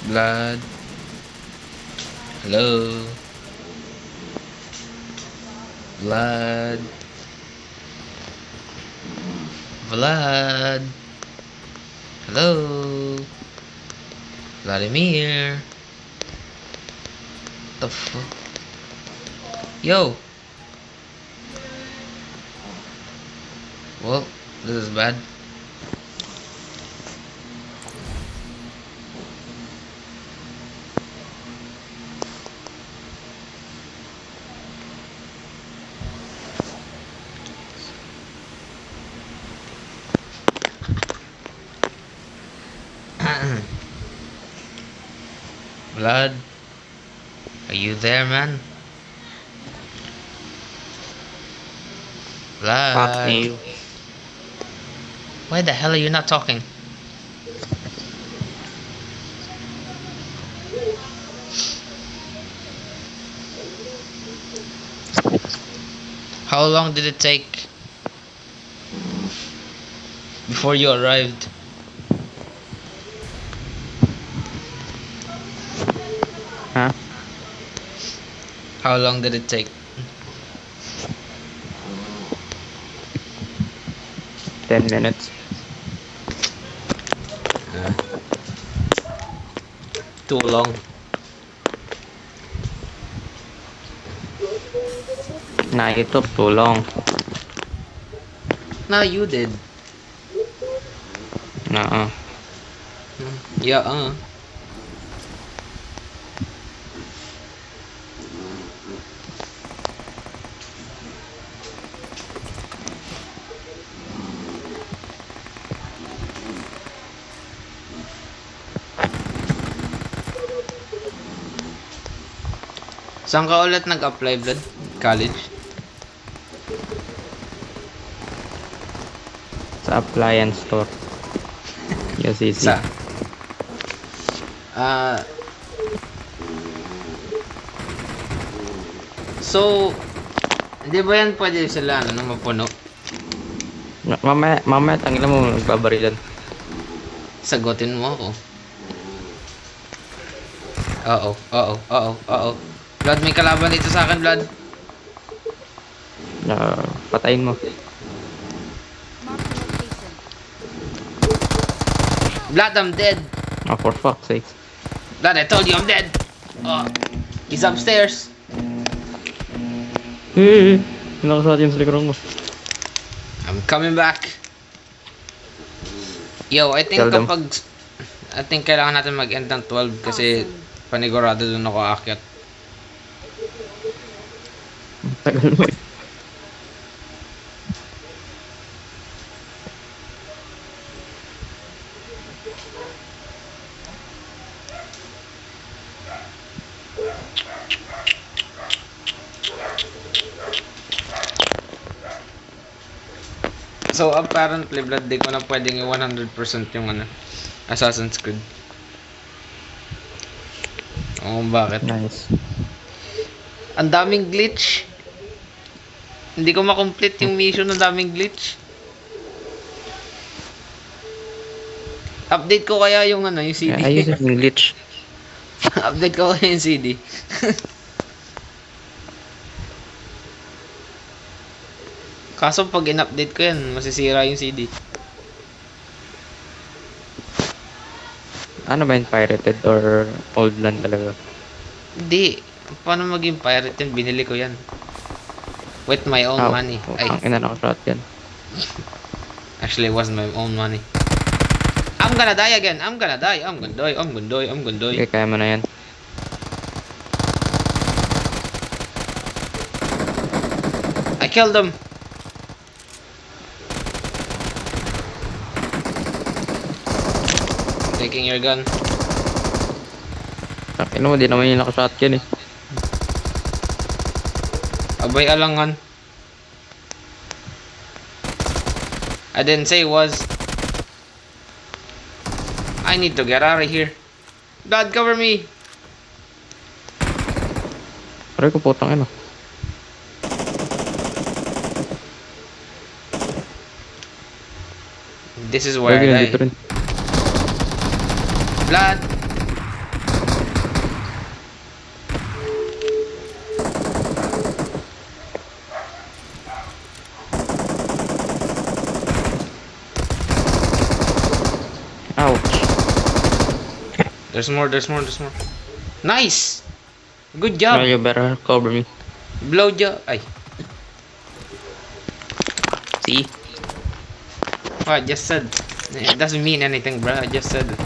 Blood. Hello. Blood. Vlad. Hello. Vladimir. The fuck? Yo. Well, this is bad. Vlad, are you there, man? Fuck Vlad, you. why the hell are you not talking? How long did it take before you arrived? Huh? How long did it take? 10 minutes. Too long. Nah, it took too long. No, you did. Nah. Yeah, Saan ka ulit nag-apply, Blood? College? Sa appliance store. UCC. Sa? So, di ba yan pwede sila mapuno? Mamaya tangina mo magbabarilan. Sagutin mo ako. Oo. Blood, may kalaban dito sa akin, Blood. Patayin mo. Blood, I'm dead. Oh, for fuck's sake. Blood, I told you I'm dead. Oh, he's upstairs. Pinakasat yun sa likuran mo. I'm coming back. Yo, I think Tell them. kailangan natin mag-end ng 12 kasi panigurado doon ako aakyat. Tagal mo eh. So apparently, Blood, di ko na pwedeng 100% yung Assassin's Creed. Oo, bakit? Nice. Ang daming glitch. Hindi ko makomplete yung mission, ang daming glitch. Update ko kaya yung yung CD. Ayos yung glitch. Update ko kaya yung CD. Kaso pag in-update ko yan, masisira yung CD. Ano ba yung pirated or old land talaga? Hindi. Paano maging pirate yan? Binili ko yan. With my own money. Ay, Ang ina nakashot yan. actually it wasn't my own money. I'm gonna die again. I'm gonna die. Okay, kaya mo na yan. I killed him. Taking your gun. Takin mo, di naman yung nakashot yan eh. Abay alangan. I didn't say it was. I need to get out of here. God, cover me. Aray ko putang ina. This is where I Lagi die. nandito rin. Blood. There's more. Nice! Good No, job! you better cover me. Blow job. Ay. See? What I just said. It doesn't mean anything, bro. I just said it.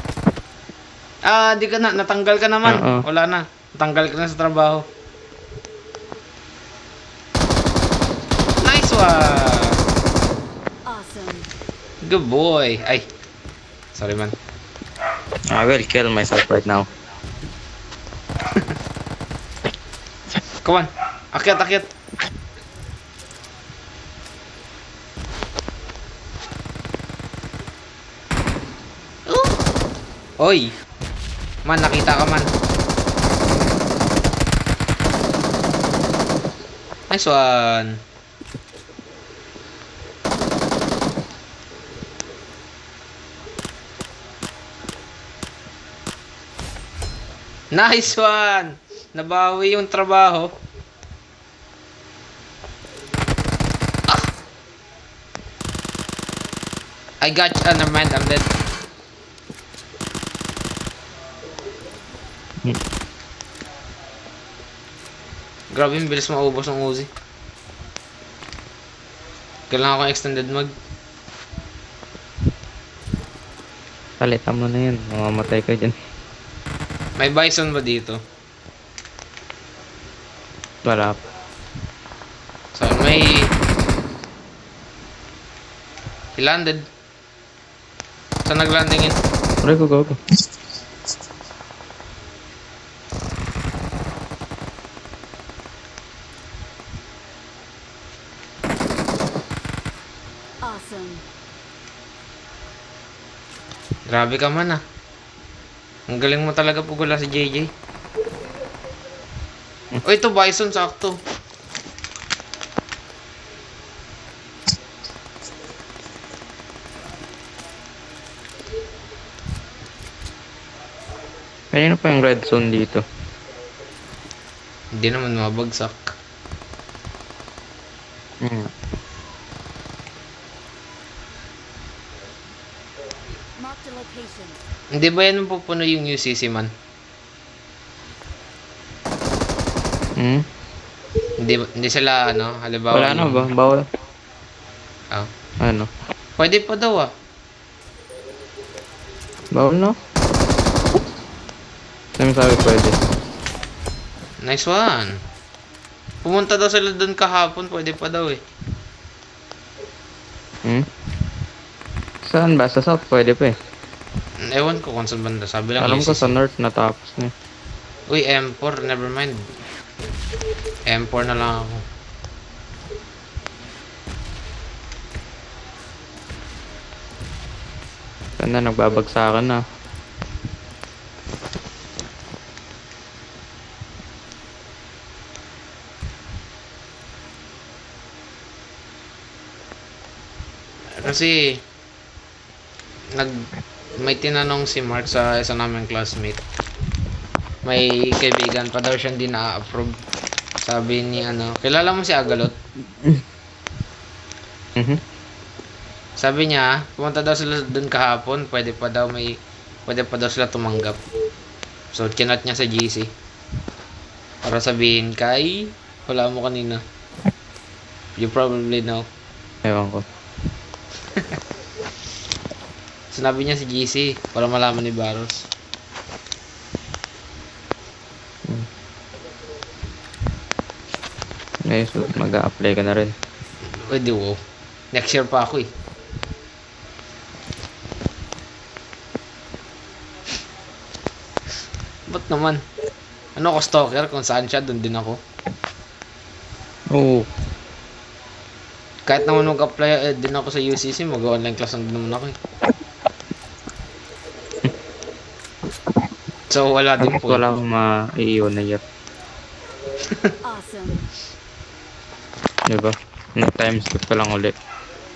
Di ka na. Natanggal ka naman. Oo. Wala na. Natanggal ka na sa trabaho. Nice one! Awesome. Good boy. Ay. Sorry, man. I will kill myself right now. Come on. Akyat. Oy. Man, nakita ka man. Nice one. Nice one. Nabawi yung trabaho. I got you. Never mind, I'm dead. Grabe, yung bilis maubos ng Uzi. Kailangan ko ng extended mag. Palitan mo na yan. Mamamatay ka dyan. May bison ba dito? Wala pa. So, may... He landed. Saan naglanding yun? Aray ko, go. Awesome. Grabe ka man ah. Ang galing mo talaga pugula si JJ. Oh, ito bison sakto. Kanina pa yung red zone dito. Hindi naman mabagsak. Mark the location. Hindi ba yan pupuno yung UCC man? Hindi sila ano, halimbawa Wala na yung- ba? Bawal. Ah. Ano? Pwede pa daw ah. Bawal na? Saan sabi pwede? Nice one. Pumunta daw sila doon kahapon, pwede pa daw eh. Saan ba? Sa south pwede pa eh. Ewan ko kung saan banda. Sabi lang Alam ko UCC. sa north natapos na. Uy, M4, never mind. M4 na lang ako. Saan na nagbabagsakan na. Kasi may tinanong si Mark sa isa naming classmate. May kaibigan pa daw siyang di na-approve. Sabi ni ano, kilala mo si Agalot? Sabi niya, pumunta daw sila doon kahapon, pwede pa daw sila tumanggap. So kinat niya sa GC. Para sabihin kay, wala mo kanina. You probably know. Ewan ko. Sinabi niya si GC para malaman ni Baros. Ngayon, so, mag-a-apply ka na rin. Pwede wow. Next year pa ako eh. Ba't naman? Ano ako stalker? Kung saan siya, doon din ako. Oo. Kahit naman mag-apply din ako sa UCC, mag-online class lang din naman ako eh. So wala din Tapos po. wala akong ma-iiwan na year. Awesome. Diba? Nag-time skip ka lang ulit.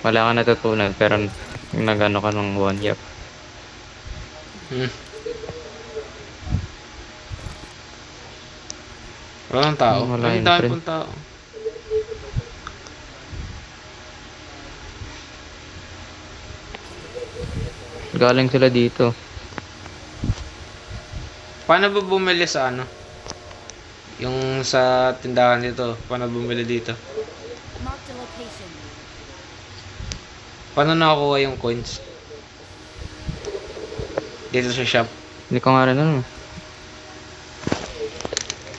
Wala ka natutunan pero nag-ano ka ng 1 year. Walang tao. Wala Ang yun, dami friend. pong tao. Galing sila dito. Paano ba bumili sa ano? Yung sa tindahan dito. Paano bumili dito? Marked a location. Paano nakakuha yung coins? Dito sa shop. Hindi ko nga rin ano.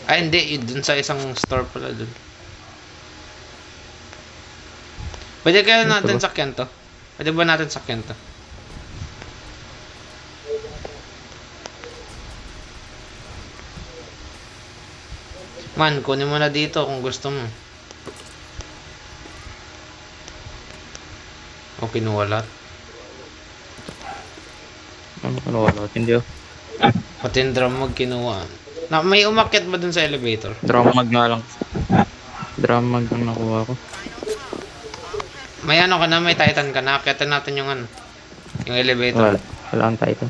Ay, hindi. Yun, dun sa isang store pala dun. Pwede kaya Ito natin ba? sakyan to? Pwede ba natin sakyan to? Man, kunin mo na dito kung gusto mo. O kinuha lahat. Ano ka nawala? Hindi oh. Pati yung drum mag kinuha. Na, may umakyat ba dun sa elevator? Drama mag nga lang. Drama mag ang nakuha ko. May ano ka na, may Titan ka na. Akyatin natin yung ano. Yung elevator. Wala ang Titan.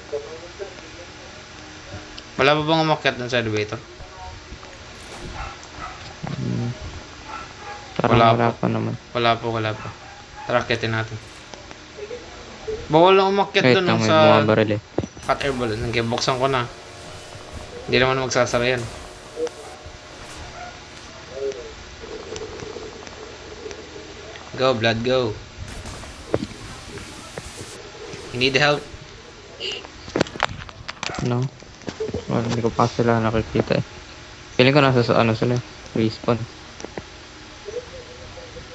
Wala ba bang umakyat dun sa elevator? Parang Wala wala pa. pa naman. Wala pa. Tara, akyatin natin. Bawal na umakyat Wait dun lang, nung may sa bumabaril eh. hot air balloon. Nagkibuksan ko na. Hindi naman magsasara yan. Go, blood, go. You need help? No? Well, hindi ko pa sila nakikita eh. Feeling ko nasa sa ano sila eh. Respawn.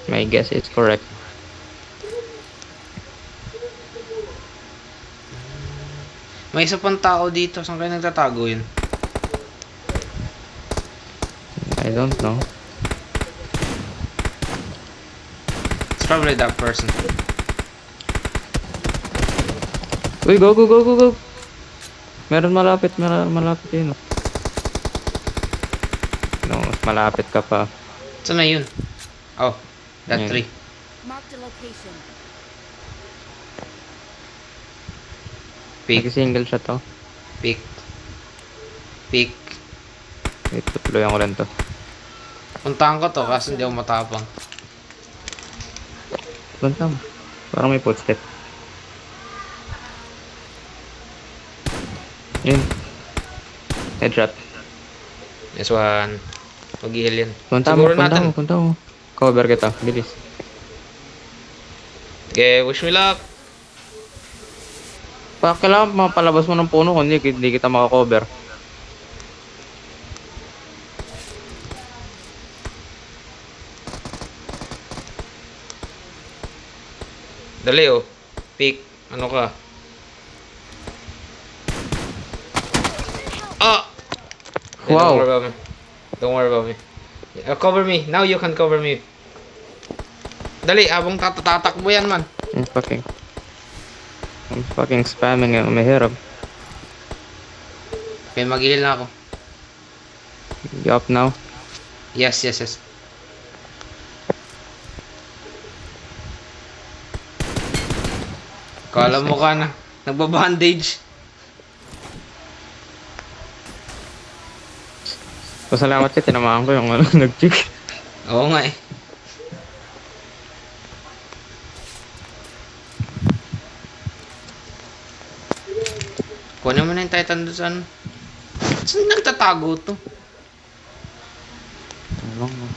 My guess it's correct. May isa pang tao dito. Saan kayo nagtatago yun? I don't know. It's probably that person. Uy, go, go, go, go, go! Meron malapit yun. Oh. No, mas malapit ka pa. Saan na yun? Oh, that Yan. tree. Marked a location. Peek, Nag-single shot to. peek. Peek. Wait, tutuloyan ko lang to. Puntahan ko to kasi hindi ako matapang. Punta mo. Parang may footstep. Yun. Headshot. This one. Mag-heal yan. Punta Siguro mo. natin. Cover kita. Bilis. Okay, wish me luck. Kailangan mapalabas mo ng puno kundi hindi kita makakover. Dali oh. Peek. Ano ka? Ah! Eh, Wow. Don't worry about me. Don't worry about me. Cover me. Now you can cover me. Dali, abang tatakbo yan man. I'm fucking spamming it on my head up. Okay, mag-heal na ako. You up now? Yes. Kala mo ka na. Nagbabandage. Pasalamat ka, tinamaan ko yung ano, nag-chick. Oo nga eh. Kunin mo na yung Titan doon sa ano. Saan nagtatago to? Ano mo?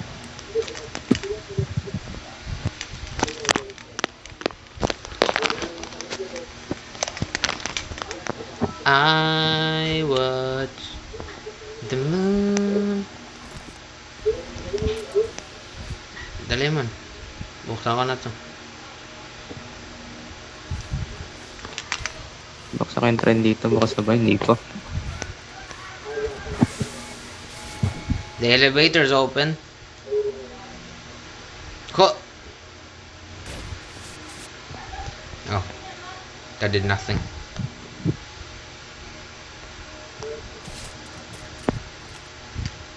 I watch the moon. Dali man. Buksan ko na to. Buksan ko yung trend dito, baka sabay, hindi ko. The elevator's open. Ko. Oh. That did nothing.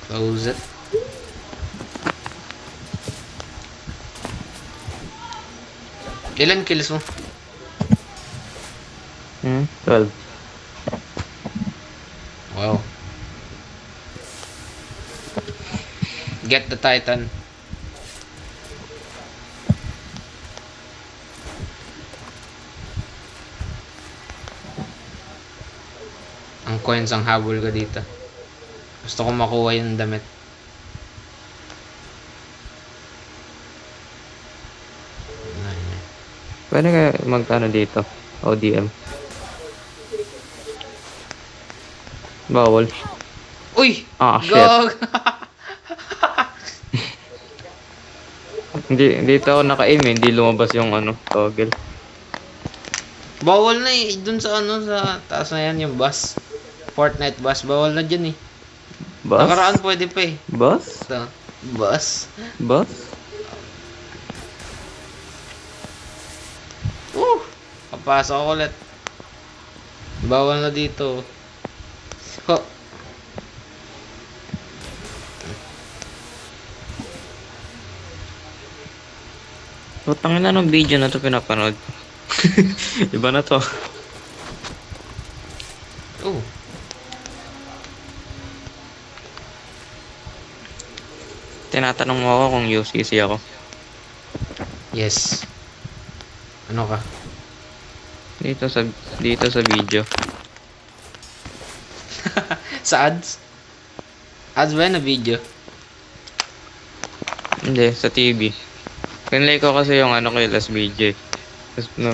Close it. Ilan kills mo? 12. Wow. Get the Titan. Ang Ang coins ang habol ko dito. Gusto ko makuha yung damit. Pwede kaya magkano dito? ODM. Bawal. Uy! Ah, shit. Gog! Hindi, dito ako naka-aim eh. Hindi lumabas yung ano, toggle. Bawal na eh. Dun sa ano, sa taas na yan, yung bus. Fortnite bus. Bawal na dyan eh. Bus? Nakaraan pwede pa eh. Bus? So, bus. Bus? Papasok ako ulit. Bawal na dito. Ho. Putangin na ng video na to pinapanood. Iba na to. Oh. Tinatanong mo ako kung UCC ako. Yes. Ano ka? Dito sa video. Sa ads? Ads ba yan na video? Hindi, sa TV. Pinlay ko kasi yung ano ko yung last video eh. Tapos no,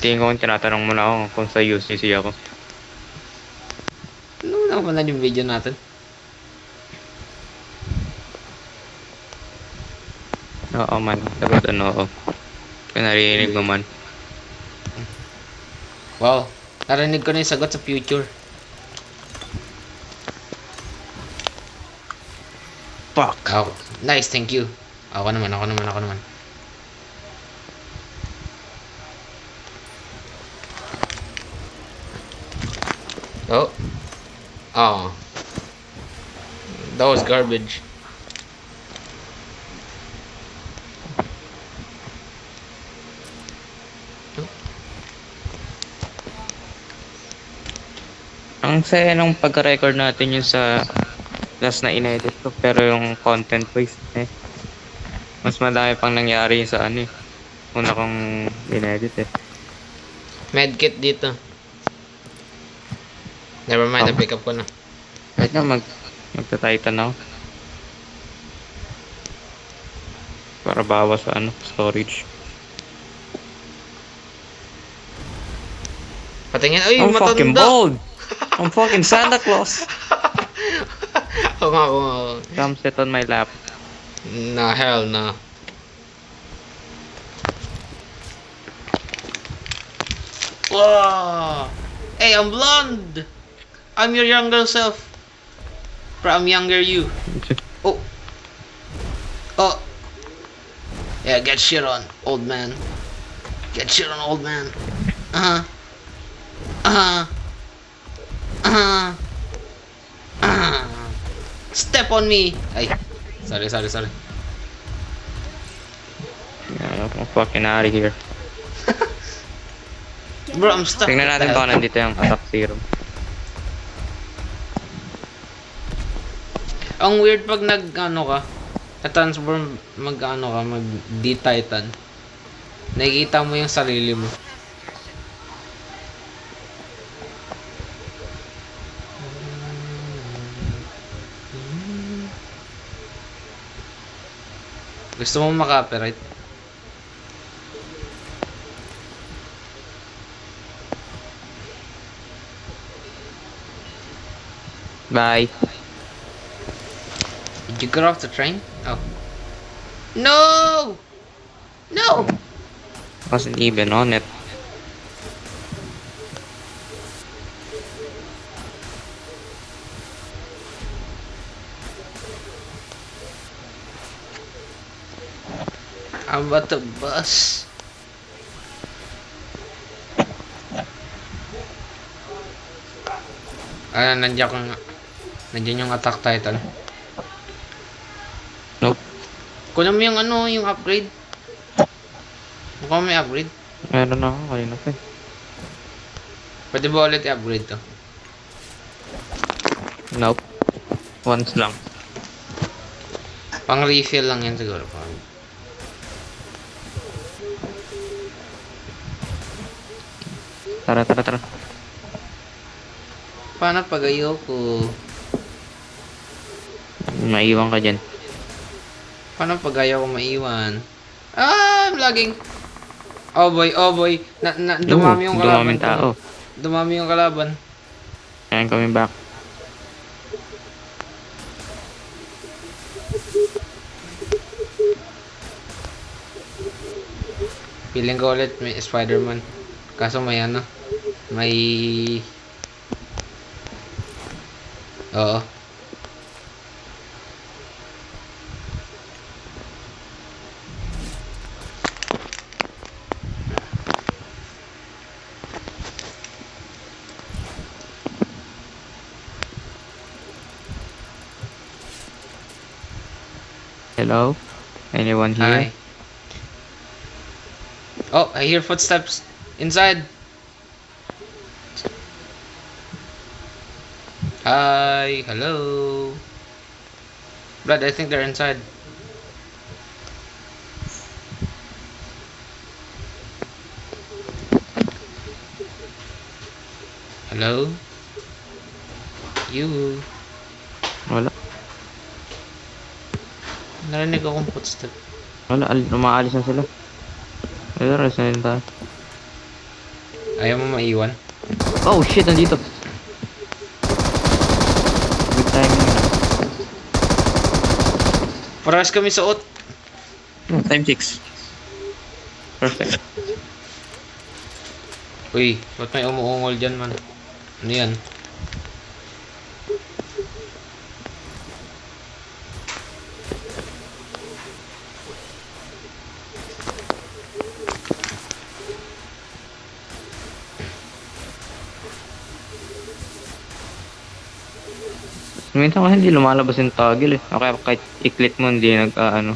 tingin ko kung tinatanong mo na ako kung sa UCC ako. Ano naman na yung video natin? Oo man, sagot ano ako. Kung narinig mo man. Wow. Narinig ko na yung sagot sa future. Fuck! Ako. Nice, thank you. Ako naman. Oh. Oh. That was garbage. Ang saya nung pagka-record natin yung sa last na inedit ko, pero yung content wise eh. Mas madami pang nangyari sa ano eh. Una kong inedit eh. Medkit dito. Never mind, Oh. na-pick up ko na. Kahit nga magta-titan ako. Para bawas sa ano, storage. Patingin, ay, I'm fucking matanda! bold! I'm fucking Santa Claus! Oo nga. Come sit on my lap. Nah, hell no. Wow! Hey, I'm blonde! I'm your younger self. But I'm younger you. Oh. Oh. Yeah, get shit on, old man. Get shit on, old man. Uh-huh. Uh-huh. Uh-huh. Uh-huh. Step on me. Ay. Sorry. Yeah, I'm fucking out of here. Bro, I'm stuck. Tingnan natin kung nandito yung attack serum. Ang weird pag nag-ano ka, na-transform mag-ano ka, mag-D-Titan. Nakikita mo yung sarili mo. Gusto mo maka-copyright? Bye. Did you get off the train? Oh. No! No! Wasn't even on it. How about the bus? Nandiyan yung attack titan. Nope. Kunin mo yung ano, yung upgrade. Mukhang may upgrade. Meron ako kanina pa eh. Pwede ba ulit i-upgrade to? Nope. Once lang. Pang refill lang yan siguro. Tara. Paano pag ayoko? Maiwan ka dyan. Paano pag ayaw ko maiwan? Ah, I'm lagging. Oh boy, oh boy. Dumami yung kalaban. Dumaming tao. Dumami yung kalaban. Ayan, coming back. Feeling ko ulit may Spider-Man. Kaso may ano, may... Oo. Hello? Anyone here? Hi. Oh, I hear footsteps inside. Hi, hello. Brad, I think they're inside. Hello? You. Wala. Narinig akong footstep. Wala. Umaalis na sila. Ayun, alis na rin tayo. Ayaw mo maiwan? Oh shit, nandito. Good timing na. Parehas kami suot. Time 6. Perfect. Uy, ba't may umuungol dyan man? Ano yan? Minsan kasi hindi lumalabas yung toggle eh. O kaya kahit i-click mo hindi nag-ano.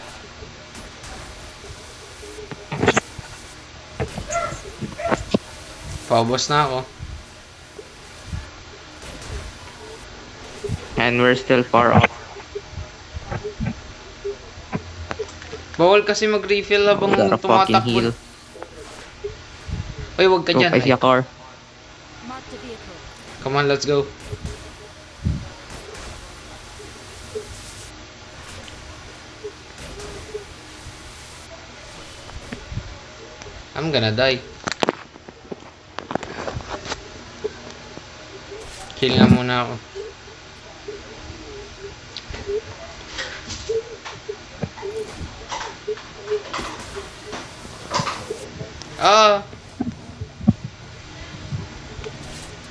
Paubos na ako. And we're still far off. Bawal kasi mag-refill habang Gotta fucking heal. Uy, wag ka Oh, dyan. I see a car. Marked a vehicle. Come on, let's go. I'm gonna die. Kill nga muna ako. Ah!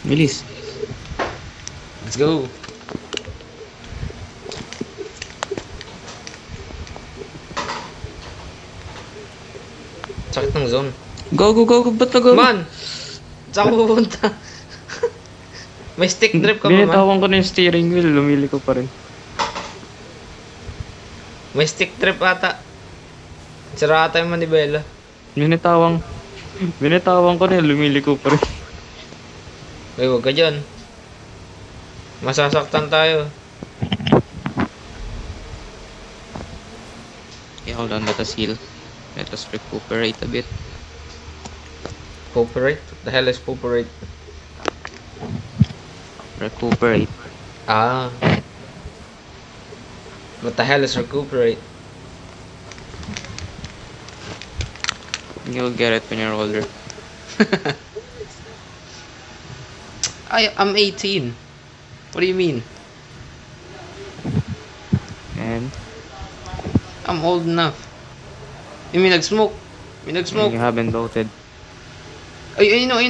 Bilis. Let's go. Sakit ng zone. Go, go, go, go. Ba't na go? Man! Saan ako pupunta? May stick drip ka ba, man? Binitawan ko na yung steering wheel. Lumili ko pa rin. May stick trip ata. Sira ata yung manibela. Binitawan ko na yun. Lumili ko pa rin. Uy, wag ka dyan. Masasaktan tayo. Okay, hold on. Let us heal. Let us recuperate a bit. Cooperate? What the hell is cooperate? Recuperate. Ah. What the hell is recuperate? You'll get it when you're older. I'm 18. What do you mean? And I'm old enough. You mean nag-smoke? May nag-smoke. you haven't voted. Ay, no.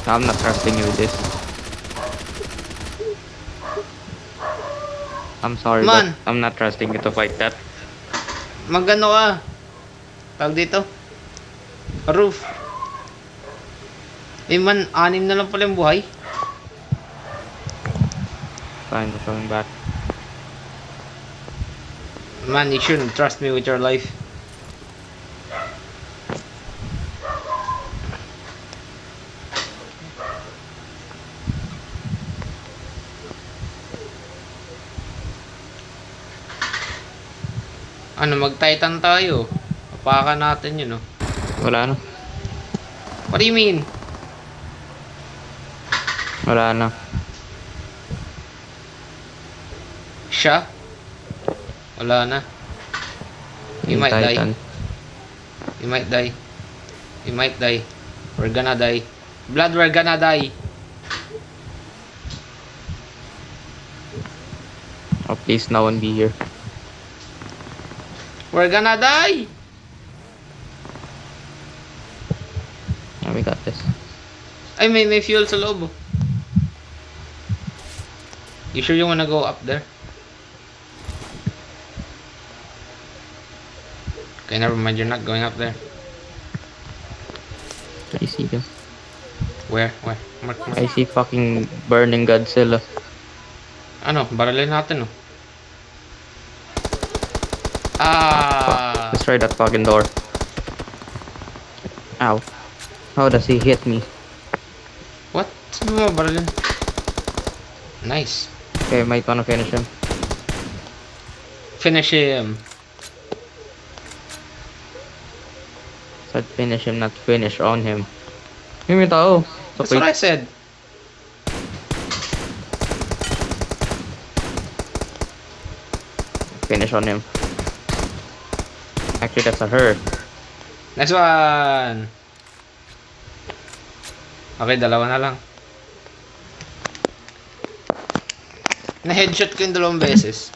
I'm not trusting you with this. I'm sorry, Man. but I'm not trusting you to fight that. Magano ka? Tawag dito? Roof. Eh man, 6 na lang pala yung buhay. Fine, we're coming back. Man, you shouldn't trust me with your life. Ano, mag-titan tayo. Apakan natin yun, oh. Wala na. What do you mean? Wala na. Siya? Wala na. He Yung might die. Titan. He might die. He might die. We're gonna die. Blood, we're gonna die. Oh, please, no one be here. We're gonna die. Oh, we got this. Ay, may fuel sa loob. Oh. You sure you wanna go up there? Okay, never mind. You're not going up there. I see them. Where? Where? Mark. I see fucking burning Godzilla. Ano? Baralin natin, oh. Ah! Let's try that fucking door. Ow. How does he hit me? What? Sabi mo, baralin. Nice. Okay, might wanna finish him. Finish him. Said finish him, not finish on him. Yung may tao. That's what I said. Finish on him. Actually, that's a her. Next one. Okay, dalawa na lang. Na-headshot ko yung 2 beses.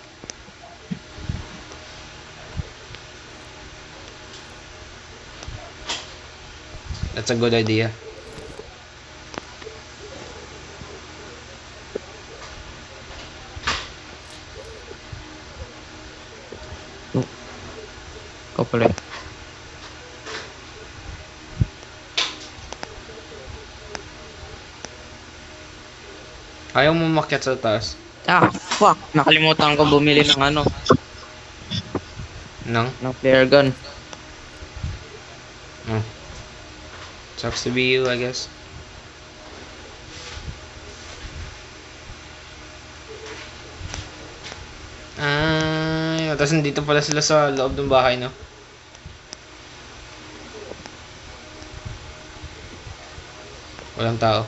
That's a good idea. Ikaw pala. Ayaw mo makyat sa taas. Ah, fuck! Nakalimutan ko bumili ng ano, Nang? ng flare gun. Oh. Sucks to be you, I guess. Ay, tapos nandito pala sila sa loob ng bahay, no? Walang tao.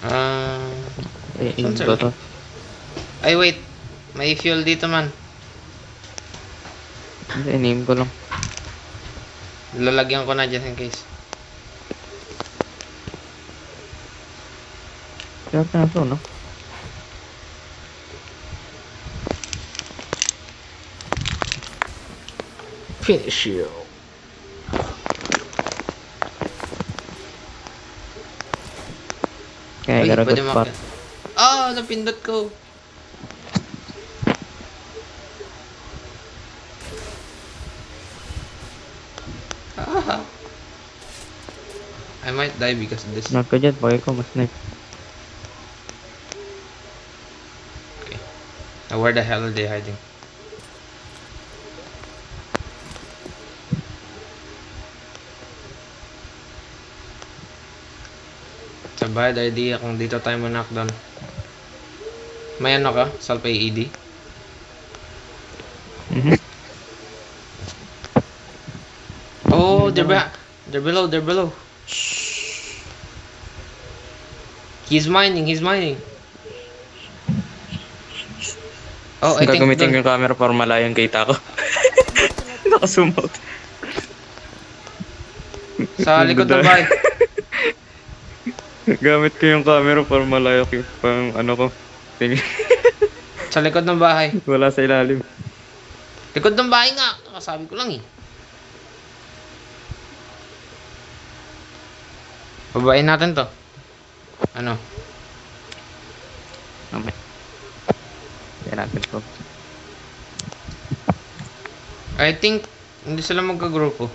Ah, Eh, Saan ito to. ay wait, may fuel dito man. Hindi, name ko lang. Lalagyan ko na just in case. Kaya na to, no? Finish you. Kaya I got a good spot. Ah, napindot ko. Ah. I might die because of this. Not ko dyan, bagay ko, mas snipe. Okay. Now where the hell are they hiding? It's a bad idea kung dito tayo ma-knockdown. May ano ka? Self AED? Oh, they're back. They're below, they're below. He's mining, he's mining. Oh, I think Gagamitin ko dun. yung camera para malayo yung kita ko. Nakasumot. Sa likod ng bahay. Gamit ko yung camera para malayo yung pang ano ko. Tingin. Sa likod ng bahay. Wala sa ilalim. Likod ng bahay nga. Sabi ko lang eh. Babain natin to. Ano? Mamay. Kaya natin ko. I think hindi sila magka-grupo.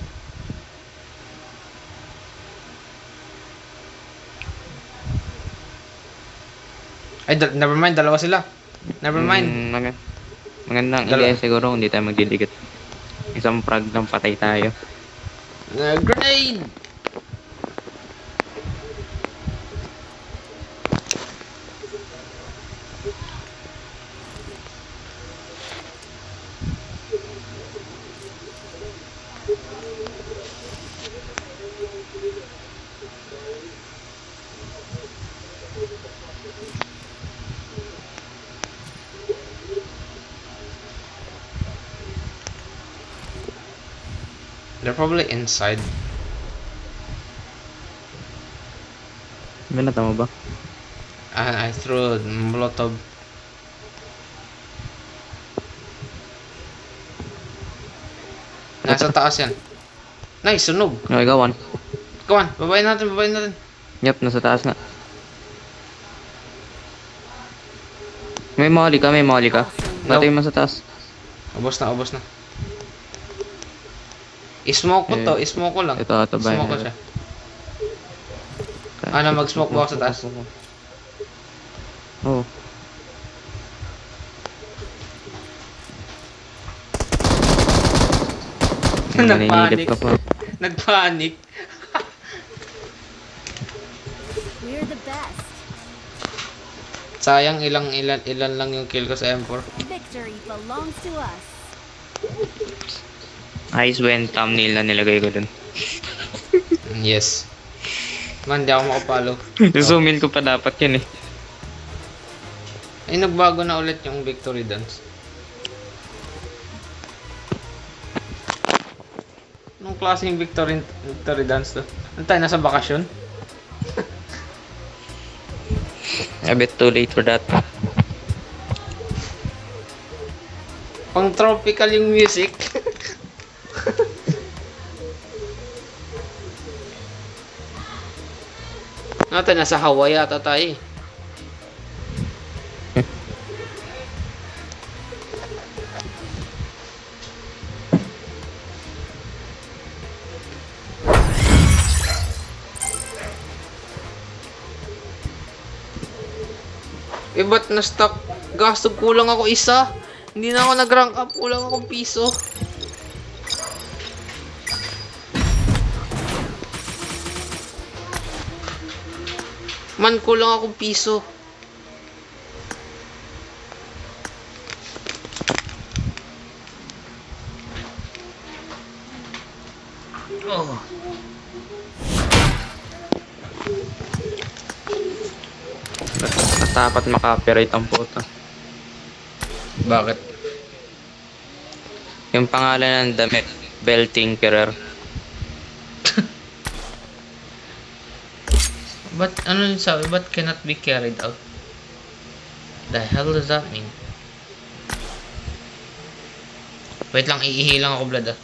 Ay, never mind. Dalawa sila. Never mind. Magandang Dalawa. ideya siguro kung di tayo magdidikit. Isang frag lang patay tayo. Grenade! They're probably inside. Binata mo ba? I threw Molotov. Nasa taas yan. Nice, sunog. Okay, gawan. Come on, babayin natin, babayin natin. Yep, nasa taas nga. May molly ka, may molly ka. Nope. Batay mo sa taas. Ubos na, ubos na. I-smoke ko to, i-smoke ko lang. Ito ba? Smoke ko siya. Ano, mag-smoke ba ako sa taas? Oo. Nagpanik. Naninilip ka pa. Nagpanik. We're the best. Sayang ilan lang yung kill ko sa M4. Victory belongs to us. Ice when thumbnail na nilagay ko dun. Yes. Man, di ako makapalo. Zoom in ko pa dapat yun eh. Ay, nagbago na ulit yung victory dance. Anong klaseng victory dance to? Ano tayo, nasa bakasyon? A bit too late for that. Pang tropical yung music. Ano tayo, nasa Hawaii ata tayo eh. Eh, ba't na-stuck? Gasto, kulang ako isa. Hindi na ako nag-rank up. Kulang akong piso. Man, kulang akong piso. Oh. Dapat maka-copyright ang puto. Bakit? Yung pangalan ng damit, Bell Tinkerer. But ano yung sabi? But cannot be carried out? The hell does that mean? Wait lang, iihi lang ako, blood ah.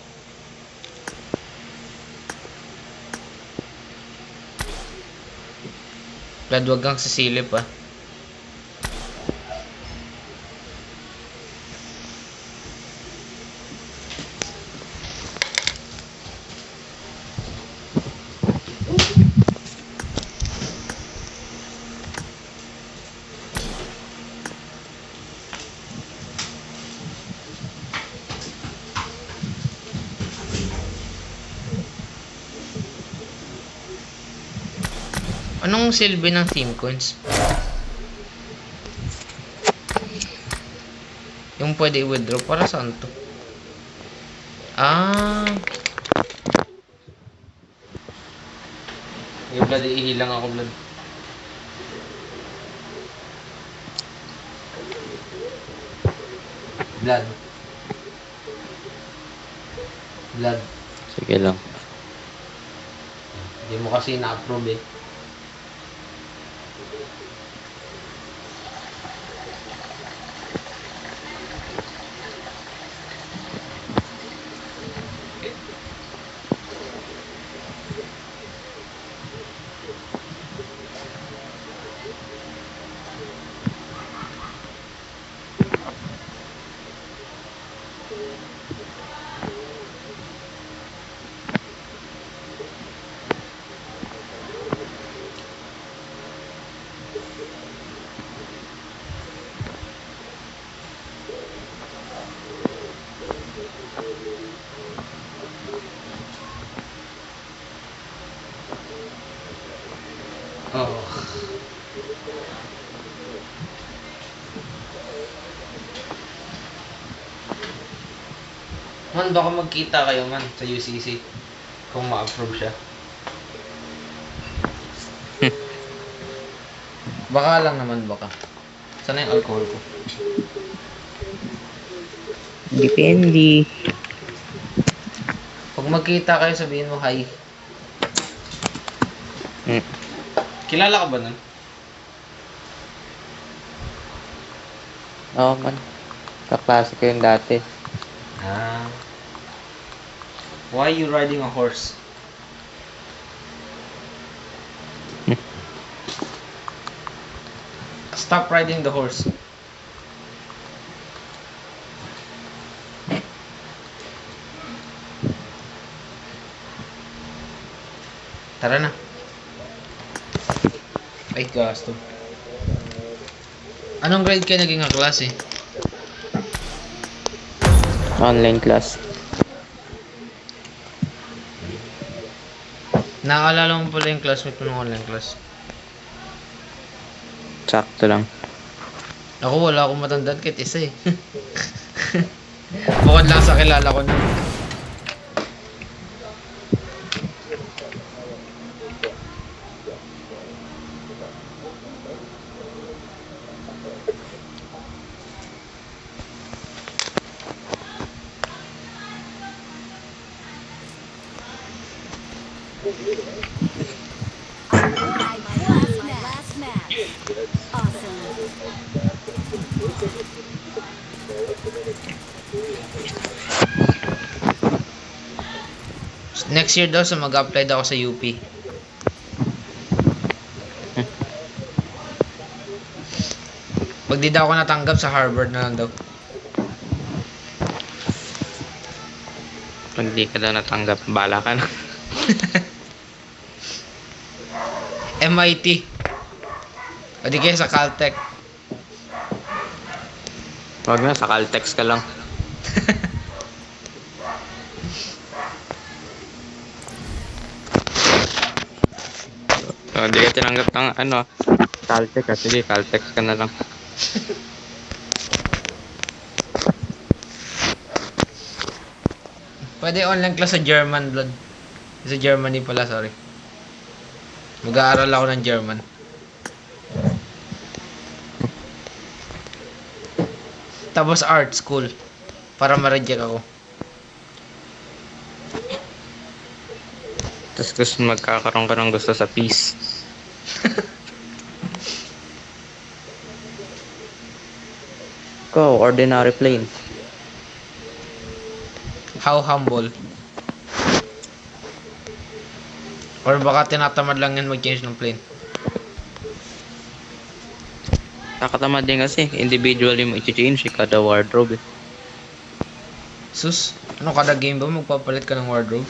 Blood, wag kang sisilip ah. Anong silbi ng theme coins? Yung pwede i-withdraw para saan to? Ah. Yung blood, ihilang ako, blood. Blood. Blood. Sige lang. Hindi mo kasi na-approve eh. Oh. Man, baka magkita kayo man sa UCC kung ma-approve siya. Baka lang naman, baka. Sana yung alcohol ko? Depende. Pag magkita kayo, sabihin mo hi. Mm. Kilala ka ba nun? Oo man. Kaklase ko yung dati. Ah. Why you riding a horse? Stop riding the horse. Tara na. Ay, gasto. Anong grade kayo naging kaklase? Online class. Nakaalala mo pala yung classmate mo ng online class? Sakto lang. Ako, wala akong matandaan kahit isa eh. Bukod lang sa kilala ko na. My last match. Awesome. Next year daw, so mag-apply daw ako sa UP. Pag di daw ako natanggap sa Harvard na lang daw. Pag di ka daw natanggap, bala ka na. MIT. O di kaya sa Caltech. Wag na, sa Caltex ka lang. Hindi ka tinanggap ng Caltex kasi sige, Caltex ka na lang. Pwede online class sa German, blood. Sa Germany pala, sorry. Mag-aaral ako ng German. Tapos art school. Para ma-reject ako. Tapos gusto magkakaroon ka ng gusto sa peace. Go, ordinary plane. How humble. Or baka tinatamad lang yan mag-change ng plane. Nakatamad din kasi, individually mo i-change kada wardrobe. Sus, ano kada game ba magpapalit ka ng wardrobe?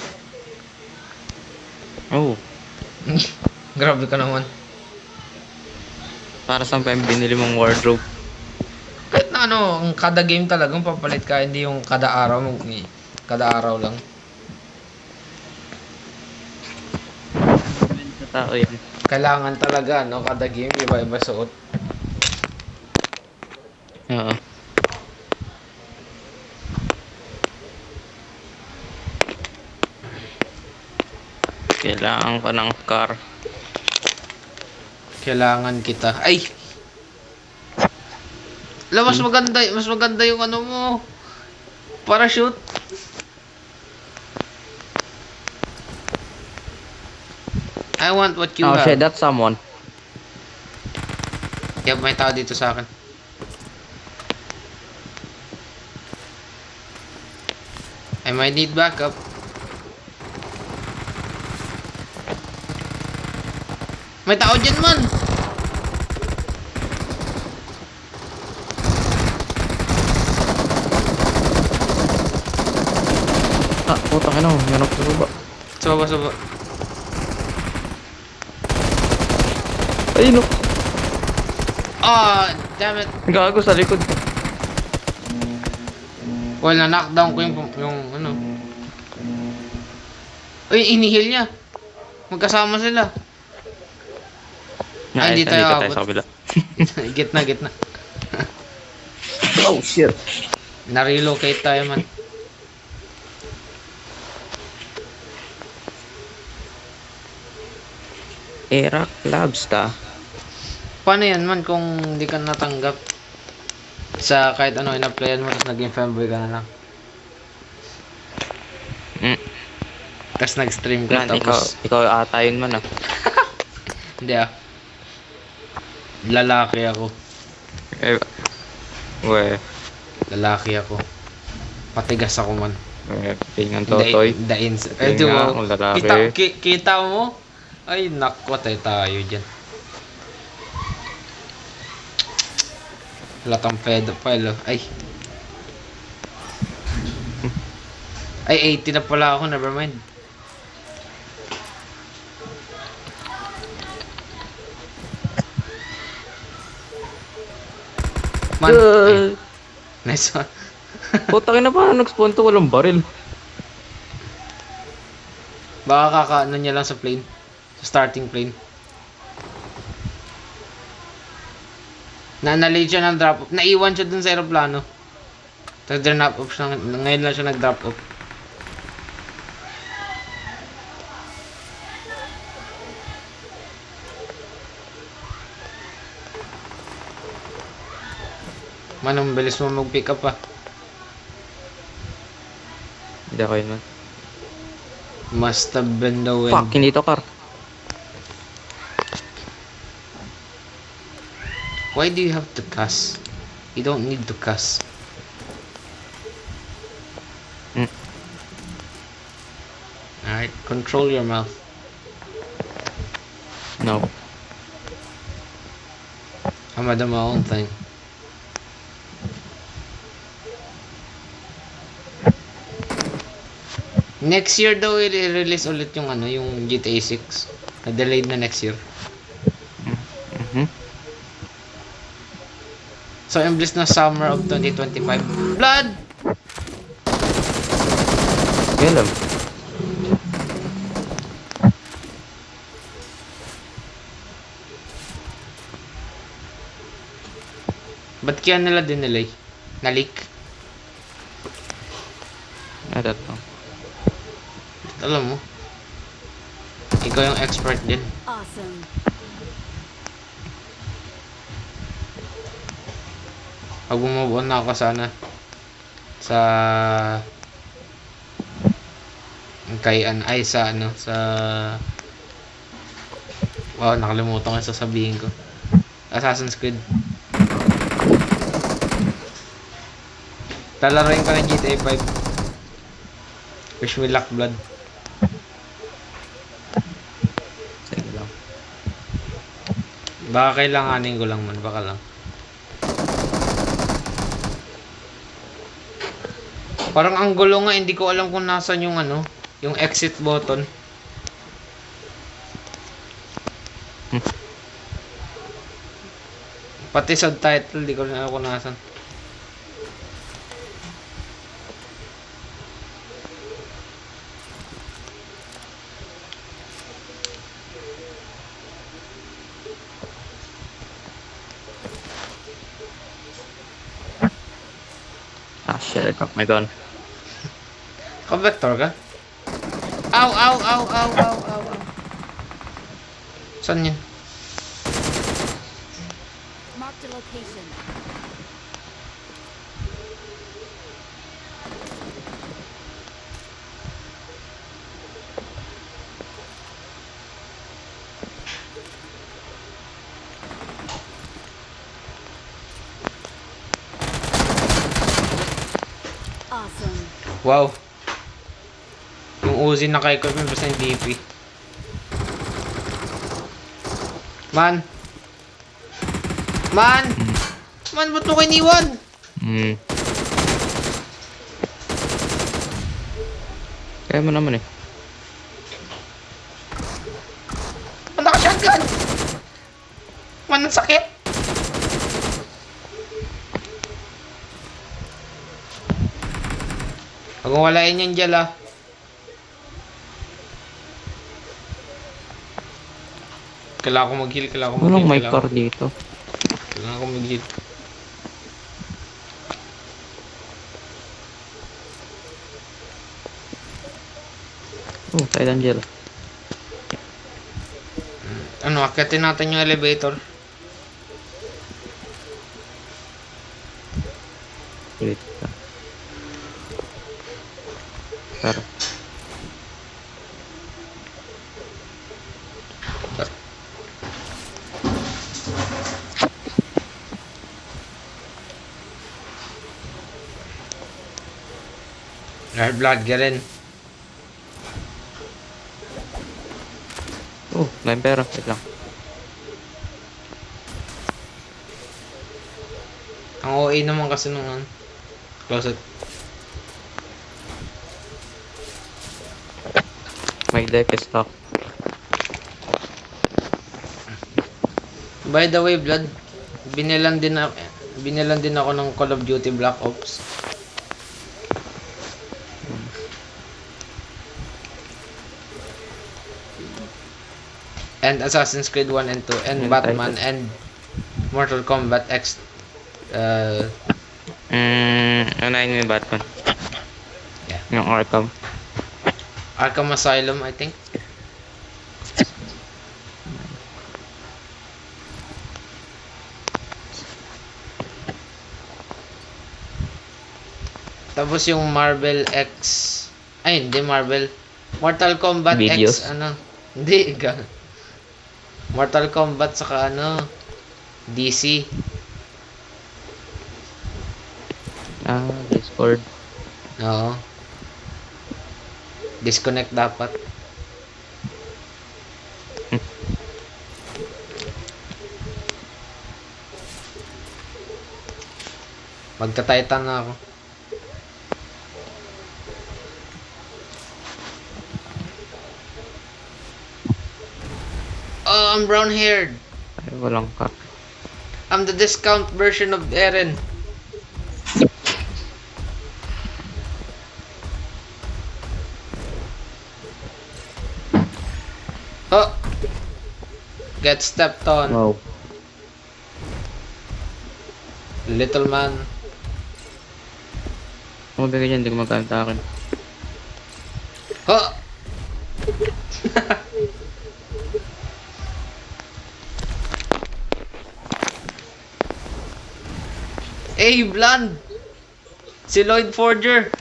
Oh, Grabe ka naman. para saan pa yung binili mong wardrobe? Kahit na ano, ang kada game talagang papalit ka, hindi yung kada araw, kada araw lang. Sa tao yan. Kailangan talaga, no? Kada game, iba-iba suot. Oo. Kailangan ko ng car. Kailangan kita. Ay! Mas maganda yung ano mo. Parachute. I want what you Oh have. shit, that's someone. Yep, may tao dito sa akin. I might need backup. May tao dyan man! Ah, putang ina, meron ko sa baba. Soba. Ay, no. Ah, damn it. Gago sa likod. Well, na-knockdown ko yung ano. Uy, inihil niya. Magkasama sila. Ay, hindi tayo tayo abot. sa kabila. Gitna. Oh, shit. Na-relocate tayo man. Era Labs ta. Paano yan man kung hindi ka natanggap sa kahit ano in-applyan mo tapos naging fanboy ka na lang? Tapos nag-stream ko Yan, ikaw, tapos... ikaw ata yun man ah. Hindi ah. Lalaki ako. Eh, we, Lalaki ako. Patigas ako man. tingnan totoy. Eh, di nga, ba? ang lalaki. Kita mo? Ay, naku, tayo dyan. Latang pedophile. Ay. Ay, 80 na pala ako. Never mind. Man. Ay, nice one. Puta na pa, nag-spawn to, walang baril. Baka kakaano niya lang sa plane. Sa starting plane. Na-late siya ng drop off. Naiwan siya dun sa aeroplano. Tapos drop off siya. Ngayon lang siya nag-drop off. Man, ang bilis mo mag-pick up ah. Hindi ako yun man. Must have been the wind. Fuck, hindi to car. Why do you have to cuss? You don't need to cuss. Hmm. Alright, control your mouth. No. I'm gonna do my own thing. Next year daw i-release ulit yung ano, yung GTA 6. Na-delayed na next year. Mhm. So, imbes na summer of 2025. Blood! Yan lang. Ba't kaya nila dinelay? Na-leak? I don't know. Alam mo? Ikaw yung expert din. Awesome. Pag bumove on na ako sana sa kay ay sa ano sa wow, nakalimutan ko yung sasabihin ko. Assassin's Creed. Lalaroin ko ng GTA 5. Wish me luck, blood. Sige lang. Baka kailanganin ko lang man, baka lang. Parang ang gulo nga, hindi ko alam kung nasan yung ano, yung exit button. Pati subtitle, di ko rin alam kung nasan. Ah, shit, I dropped my gun. Ka-vector ka? Ow, ow, ow, ow, ow, ow, ow. Saan yun? Mark the location. Awesome. Wow. Yung Uzi na kay Corbin basta yung DP. Man. Man! Man, ba't mo kiniwan? Hmm. Kaya mo naman eh. Man, naka-shotgun! Man, ang sakit! Huwag mong walain yan dyan ah. Kailangan ko mag-heal, kailangan ko mag-heal. Walang may car dito. Kailangan ko mag-heal. Oh, side Angel. Ano, akyatin natin yung elevator. Wait. Tara. Air blood ka rin. Oh, may pera. Wait lang. Ang OA naman kasi nung closet. May deck stock. By the way, Blood, binilan din ako ng Call of Duty Black Ops. And Assassin's Creed 1 and 2 and Yung Batman title. and Mortal Kombat X Ano yun yung Batman? Yeah. Yung Arkham. Arkham Asylum, I think. Tapos yung Marvel X, ay hindi Marvel, Mortal Kombat Videos. X, hindi, Mortal Kombat saka DC. Discord. Oo. Disconnect dapat. Magta-Titan na ako. Oh, I'm brown-haired. Ay, walang cut. I'm the discount version of Eren. Oh! Get stepped on. Wow. Little man. Kung mabigay dyan, hindi ko magkanta akin. Oh! Hey, Bland! Si Lloyd Forger!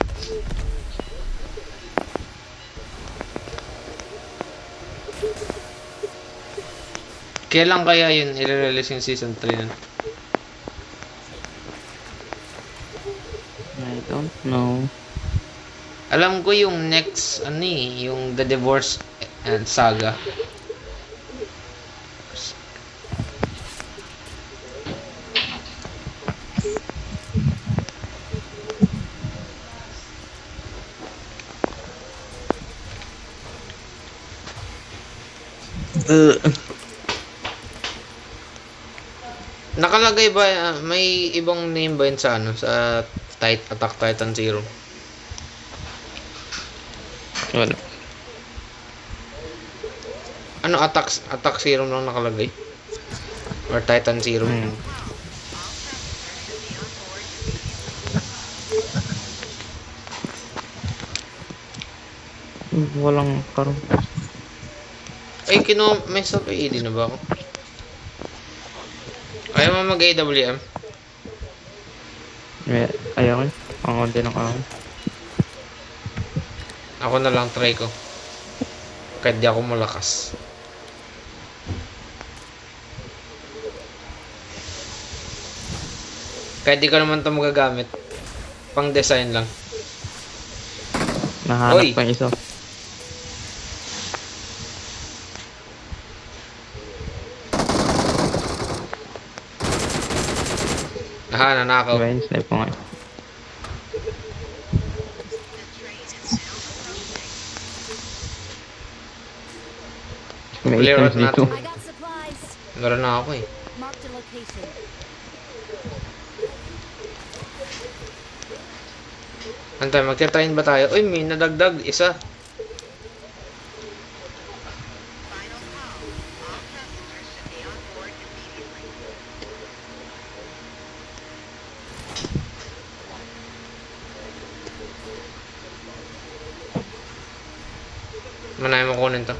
Kailan kaya yun i-release yung season 3 nun? I don't know. Alam ko yung next, yung The Divorce and Saga. Nakalagay ba, may ibang name ba yun sa sa Attack Titan Zero? Wala. Attack Zero lang nakalagay? Or Titan Zero? Walang karoon. Ay, may sub-AD na ba ako? Ayaw mo mag-AWM? Ayaw ko. Ang konti ng ako. Ako na lang try ko. Kahit di ako malakas. Kahit di ko naman ito magagamit. Pang design lang. Nahanap Oy! pa yung isa. Aha, nanakaw. Diba yung snipe ko nga. May Clear items out natin. dito. I got supplies. Meron na ako eh. Marked a location. Antay, magkitayin ba tayo? Uy, may nadagdag. Isa. Manahin mo kunin to.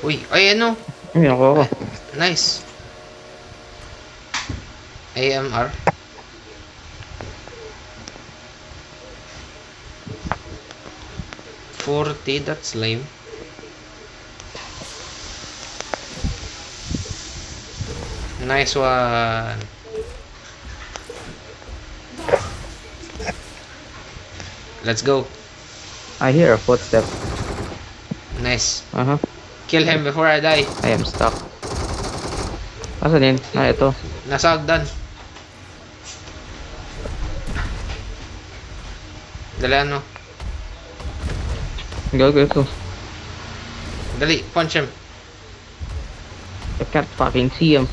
Uy, ay ano? Ay, ako ako. Nice. AMR. $40, that's lame. Nice one. Let's go. I hear a footstep. Nice. Kill Kill him before I die. I am stuck. Asan yun? Ito. Nasa hagdan. Dali ano? Gago ito. Dali, punch him. I can't fucking see him.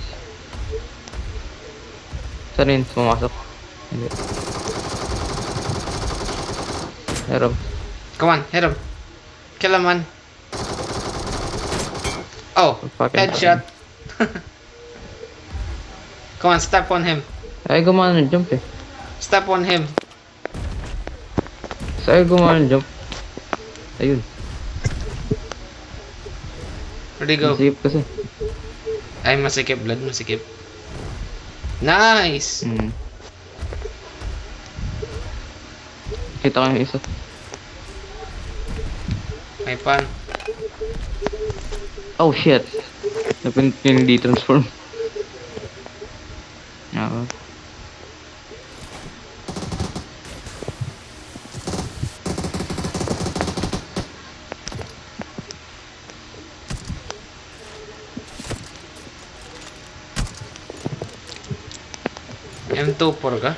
Saan yun? Pumasok. Hindi. Meron. Come on, hit him. Kill him, man. Oh, Fucking headshot. Come on, step on him. Ay, gumana ng jump eh. Step on him. Sa'yo gumana ng jump. Ayun. Where'd he go? Nasip kasi. Ay, masikip, blood, masikip. Nice! Kita ko yung isa. May pan. Oh shit. Napin yung D-transform. Oo. M24 ka?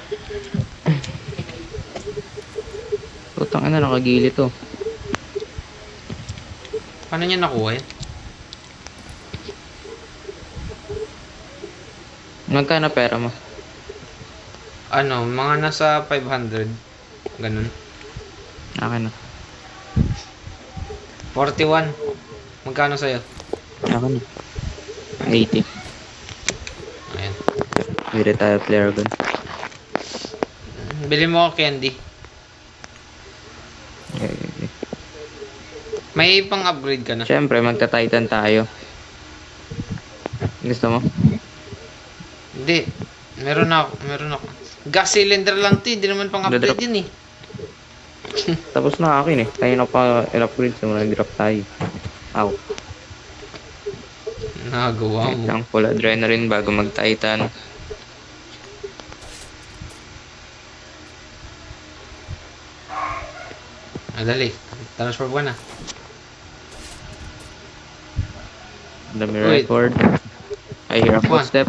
Putang ina, nakagili to. Paano niya nakuha yan? Magkano pera mo? Ano, mga nasa 500. Ganun. Akin na. 41. Magkano sa'yo? Akin na. 80. Ayan. We retire player gun. Bili mo ako candy. Okay. May pang upgrade ka na. Siyempre, magta-titan tayo. Gusto mo? Hindi. Meron ako. Gas cylinder lang to, hindi naman pang upgrade Dadrop. yun eh. Tapos na akin eh. Tayo na pa in-upgrade sa mga drop tayo. Ow. Nagawa Wait mo. lang, full adrenaline bago mag-titan. Dali. Transfer ka na. Dami Wait. record. I hear a Come on. footstep.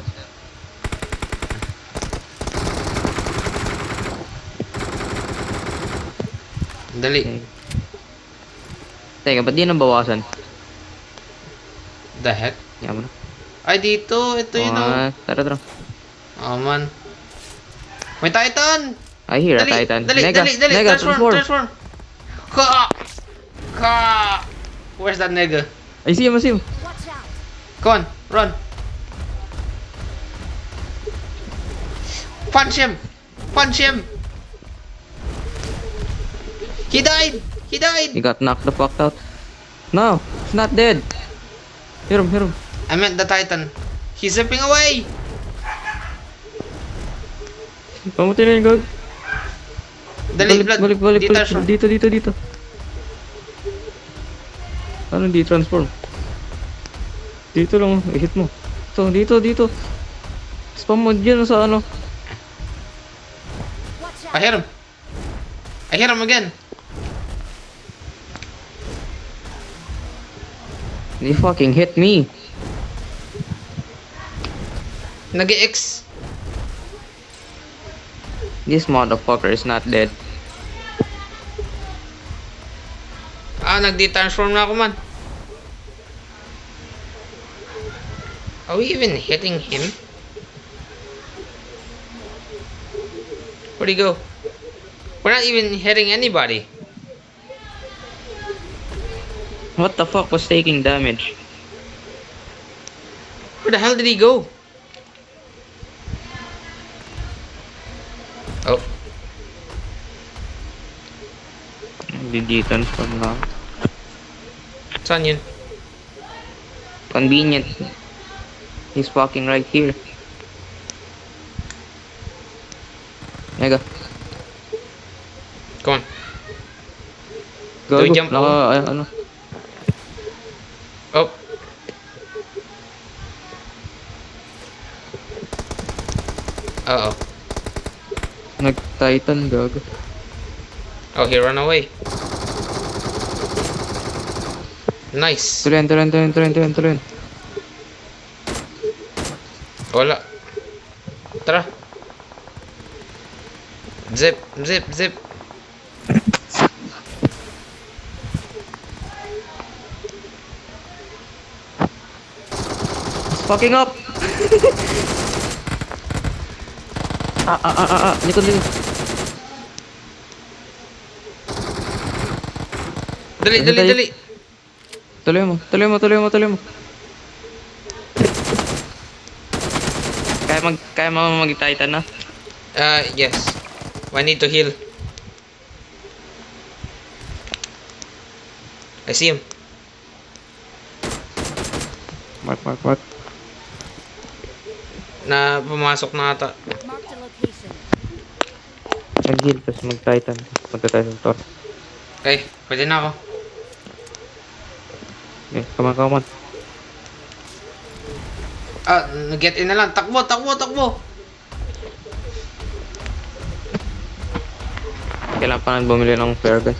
Dali. Okay. Teka, ba't di nabawasan? The heck? Yan mo na. Ay, dito. Ito yun oh. Tara. Oh, man. May Titan! I hear a Dali, titan. dali, Nega, dali. Nega, Transform. Ka! Where's that nigga? I see him. Watch out. Come on, run. Punch him. He died. He got knocked the fuck out. No, he's not dead. Hit him. I meant the Titan. He's zipping away. Pamutin na yung gag. Dali, blood. Balik. Di-transform. Dito. Ano di-transform? Dito lang, i-hit mo. Dito. Spam mo dyan sa ano. Watch I out. hit him again. He fucking hit me. Nag-X. This motherfucker is not dead. Nag-de-transform na ako, man. Are we even hitting him? Where'd he go? We're not even hitting anybody. What the fuck was taking damage? Where the hell did he go? Oh, Di-transform na. saan yun? Convenient. He's fucking right here. Mega. Come on. Go. jump Ano? Oh. Oo. Nag-Titan, gago. Oh, he ran away. Nice. Tuloy. Wala. Tara. Zip. Fucking up! Likod. Dali. Tuloy mo. Kaya mo mag-Titan na? Yes. I need to heal. I see him. Mark. Na pumasok na ata. Marked a location. Mag-heal, tapos mag-Titan. Mag-Titan to. Okay, pwede na ako. Okay, come on. Get in na lang. Takbo. Kailangan pa nang bumili ng flare gun.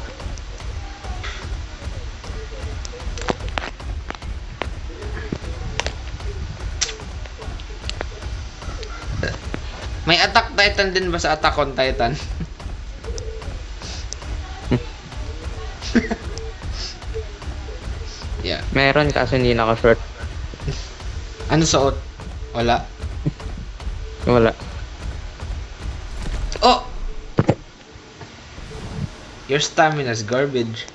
May Attack Titan din ba sa Attack on Titan? Yeah. Meron kaso hindi naka-short. Ano suot? Wala. Wala. Oh! Your stamina's garbage.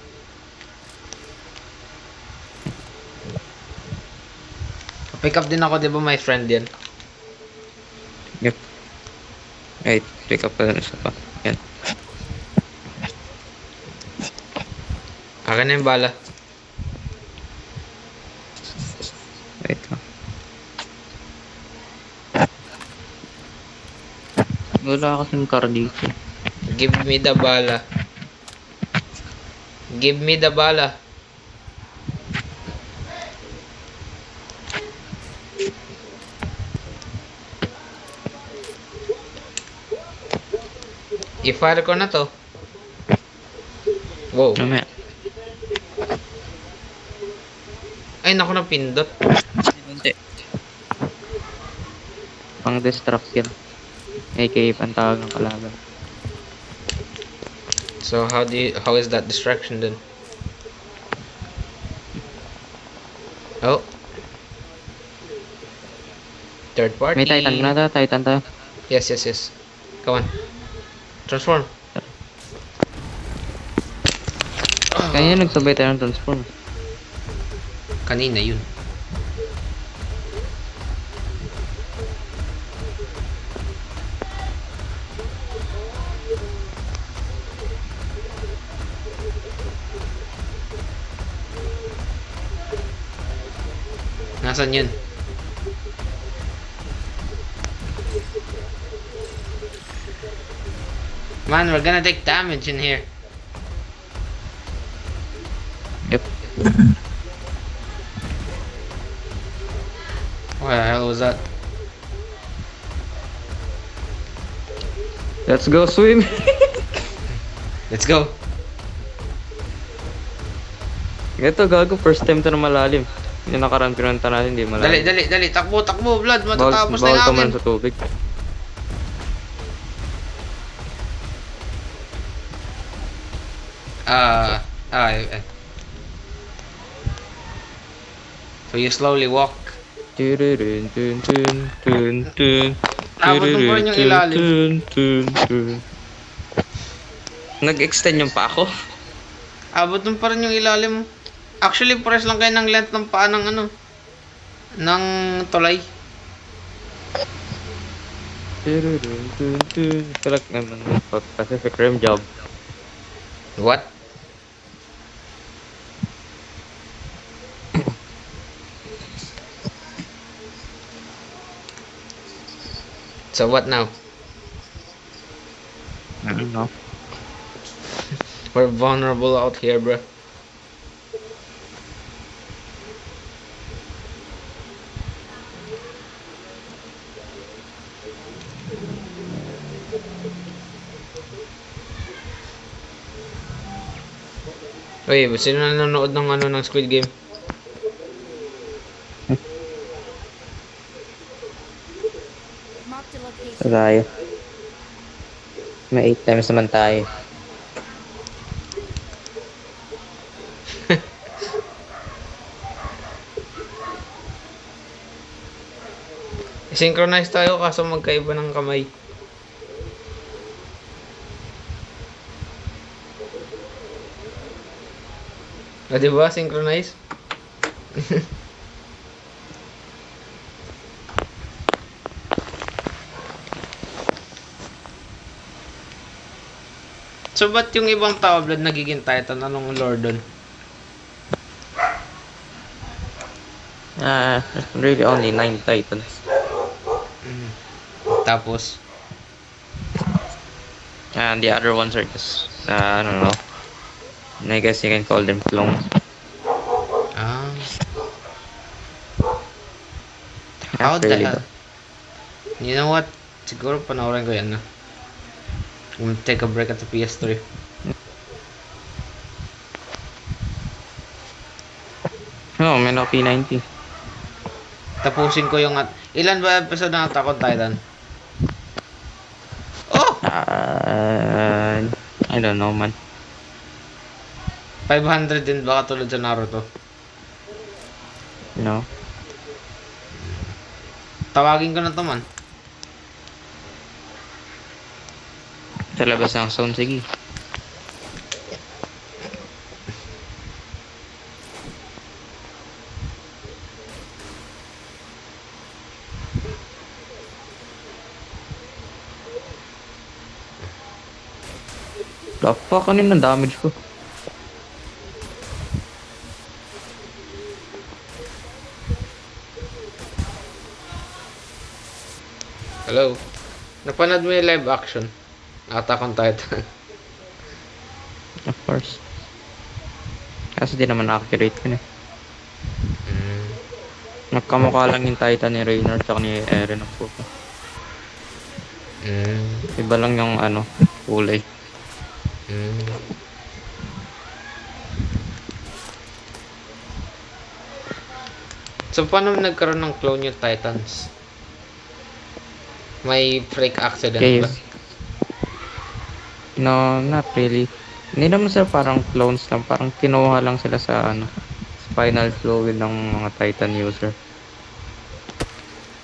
Pick up din ako, di ba my friend yan? Yep. Wait, pick up pa isa pa. Yan. Akin na yung bala. Wait lang. Wala kasing car dito. Give me the bala. I-fire ko na to. Wow. Mamaya. Ay, naku, napindot. Hindi. Pang distract yan. AKA pantawag ng kalaban. So, how is that distraction then? Oh. Third party. May Titan na tayo, Titan tayo. Yes. Come on. Transform. Kaya nagsabay tayo ng transform. Kanina yun. Nasaan yun? Man, we're gonna take damage in here. Yep. What the hell was that? Let's go swim! Let's go. Ito gago, first time to na malalim. Yung nakaraan pinunta natin, hindi malalim. Dali. Takbo, blood. Matatapos na yung Bawal ka akin. man sa tubig. So you slowly walk. Tururun, tun. Abot mo pa rin yung ilalim. Tun. Nag-extend yung pa ako. Abot mo pa rin yung ilalim mo. Actually, pares lang kayo ng length ng paa ng ano. Ng tulay. Tururun, tun. Correct naman. Pacific Rim job. What? So what now? I don't know. We're vulnerable out here, bro. Uy, sino nanonood ng ano ng Squid Game? Marked a location. Ito tayo. May 8 times naman tayo. Synchronize tayo kaso magkaiba ng kamay. O, diba? Synchronize? So, ba't yung ibang tao, Blood, nagiging Titan? Anong lore dun? Really only 9 titans. Tapos, And the other ones are just, I don't know. I guess you can call them clones. ah. How the Really hell? You know what? Siguro panoorin ko yan na. We'll take a break at the PS3. Oh, may na P90. Tapusin ko yung ilan ba episode ng Attack on Titan? Oh! I don't know, man. 500 din ba katulad sa Naruto? No. Tawagin ko na to, man. Sa labas ng zone, sige. The fuck, ano yung damage ko? Hello? Napanood mo yung live action? Attack on Titan. Of course. Kasi di naman accurate yun eh. Mm. Magkamukha lang yung Titan ni Raynor tsaka ni Eren ng puto. Iba lang yung ano, kulay. So, paano nagkaroon ng clone yung Titans? May freak accident Okay. ba? No, not really. Hindi naman sila parang clones lang. Parang kinuha lang sila sa ano, spinal fluid ng mga Titan user.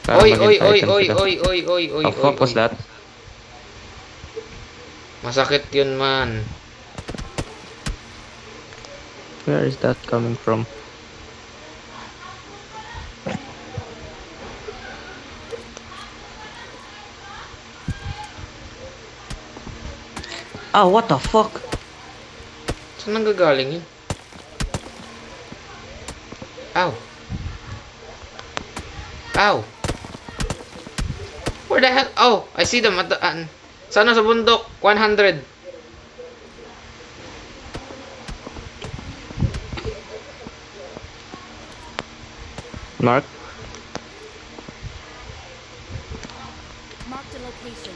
Para Oy, maging oy, oy, Titan oy, sila. oy, oy, oy, oy, Oh, fuck was oy. that? Masakit yun, man. Where is that coming from? Ah, what the fuck? Saan nanggagaling yun? Ow. Ow. Where the hell? Oh, I see them at the... sana sa bundok. 100. Mark? Marked a location.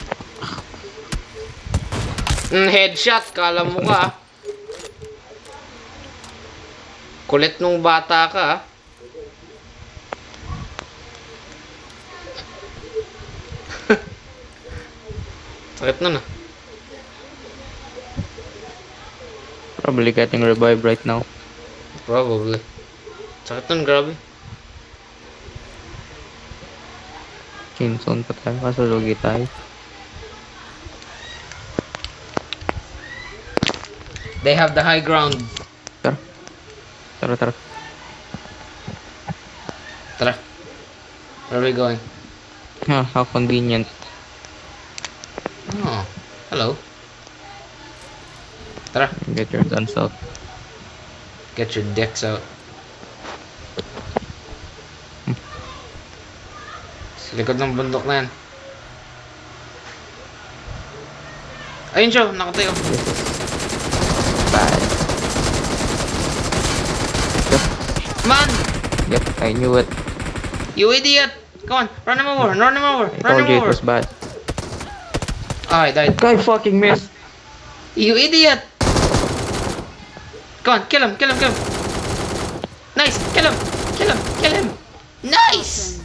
Headshot. Kala mo ka. Kulit nung bata ka. Sakit na na. Probably getting revived right now. Probably. Sakit nun, grabe. Kinson pa tayo, kaso lugi tayo. They have the high ground. Tara. Tara, tara. Tara. Where are we going? How convenient. Oh, hello. Tara. Get your guns out. Get your dicks out. Sa likod ng bundok na yan. Ayun siya, nakatayo. Bad. Man! Yep, I knew it. You idiot! Come on, run him over, run him over, I run told him you it over. was bad. Ah, I died. Guy fucking missed. You idiot! Come on, kill him, kill him, kill him. Nice, kill him, kill him, kill him. Nice!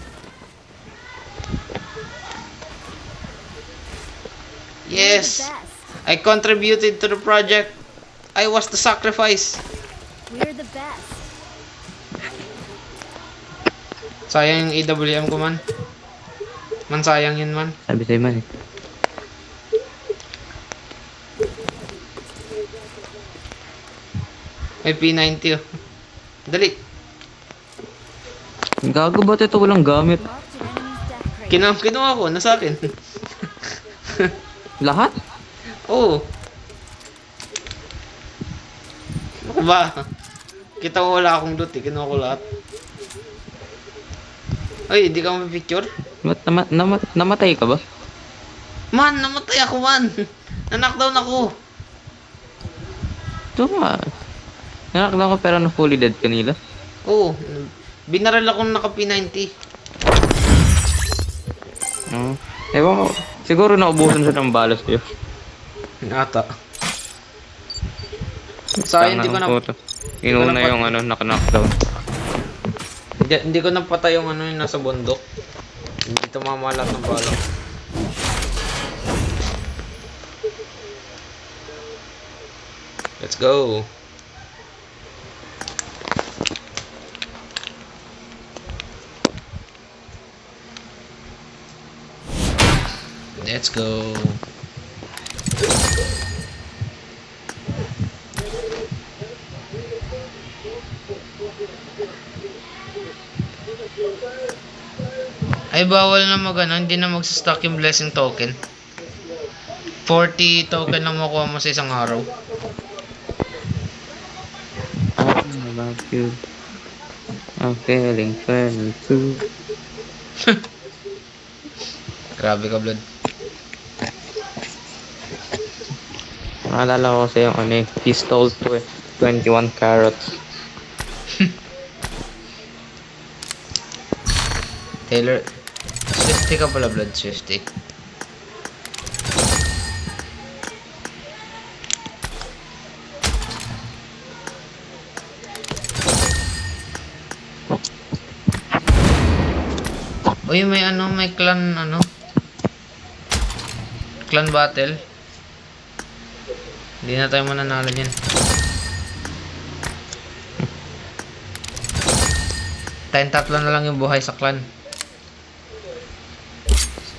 Yes, We're the best. I contributed to the project. I was the sacrifice. We're the best. Sayang yung AWM ko man. Man sayang yun man. Sabi sa'yo man eh. May P90 oh. Dali. Gago ba't ito walang gamit? Marked an enemy's death crate. Kinuha ko, nasa akin. Lahat? Oo. Ano ba? Kita ko wala akong loot eh. Kinuha ko lahat. Ay, hindi ka mapipicture? Ba't namatay ka ba? Man, namatay ako man. Knockdown ako. Ito nga. Nanakla ko pero na fully dead kanila. Oo. Binaril ako naka P90. Ewan ko. Siguro naubusan siya ng balas yun. Ata. Sayang hindi ko na... Inuna yung ano, naka-knockdown. Hindi ko napatay yung ano yung nasa bundok. Hindi tumamalat ng bala. Let's go. Let's go. Ay, bawal na hindi na magsastock yung blessing token. 40 token lang makuha mo sa isang araw. I love you. I'm feeling friendly too. Grabe ka, Blood. Naalala ko kasi yung ano eh, he stole 21 carrots. Taylor, Swifty ka pala, Blood. Swifty. Uy, may clan clan battle. Hindi na tayo mananalo dyan. Tayong tatlo na lang yung buhay sa clan.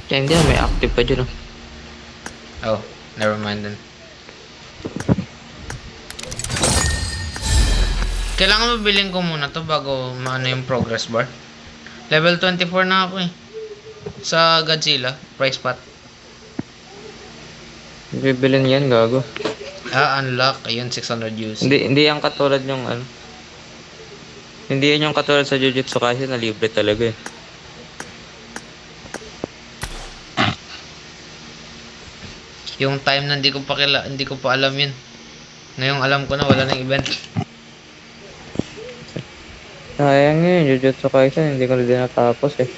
Kaya hindi may active pa dyan oh. Oh, never mind then. Kailangan mabiling ko muna to bago maano yung progress bar. Level 24 na ako eh. Sa Godzilla, price pot. Bibilin yan, gago. Unlock. Ayun, 600 use. Hindi yan katulad yung ano. Hindi yan yung katulad sa Jujutsu kasi na libre talaga eh. Yung time na hindi ko pa alam yun. Ngayong alam ko na wala nang event. Sayang yun, Jujutsu Kaisen, hindi ko na din natapos eh.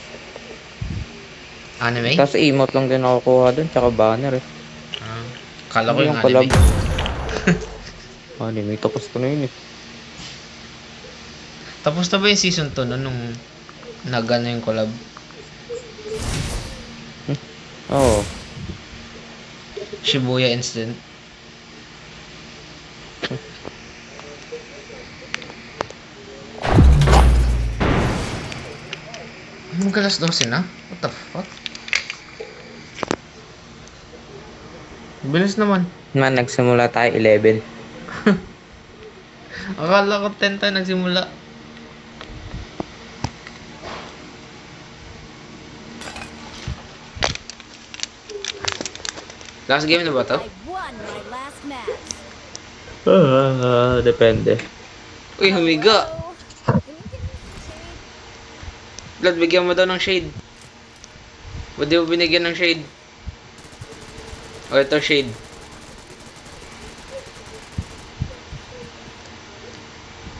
Anime? Tapos emote lang din nakukuha dun, tsaka banner eh. Kala ko Hindi yung collab. anime. Anime, tapos ko na yun eh. Tapos na ba yung season 2 nung nagana yung collab? Oo. Shibuya Incident. Magalas 12 na? What the fuck? Bilis naman. Man, nagsimula tayo 11. Akala ko 10 tayo nagsimula. Last game na ba to? I won my last match. Depende. Uy, humiga! Oh, can you give me shade? Blood, bigyan mo daw ng shade. Ba't di mo binigyan ng shade? O, ito shade.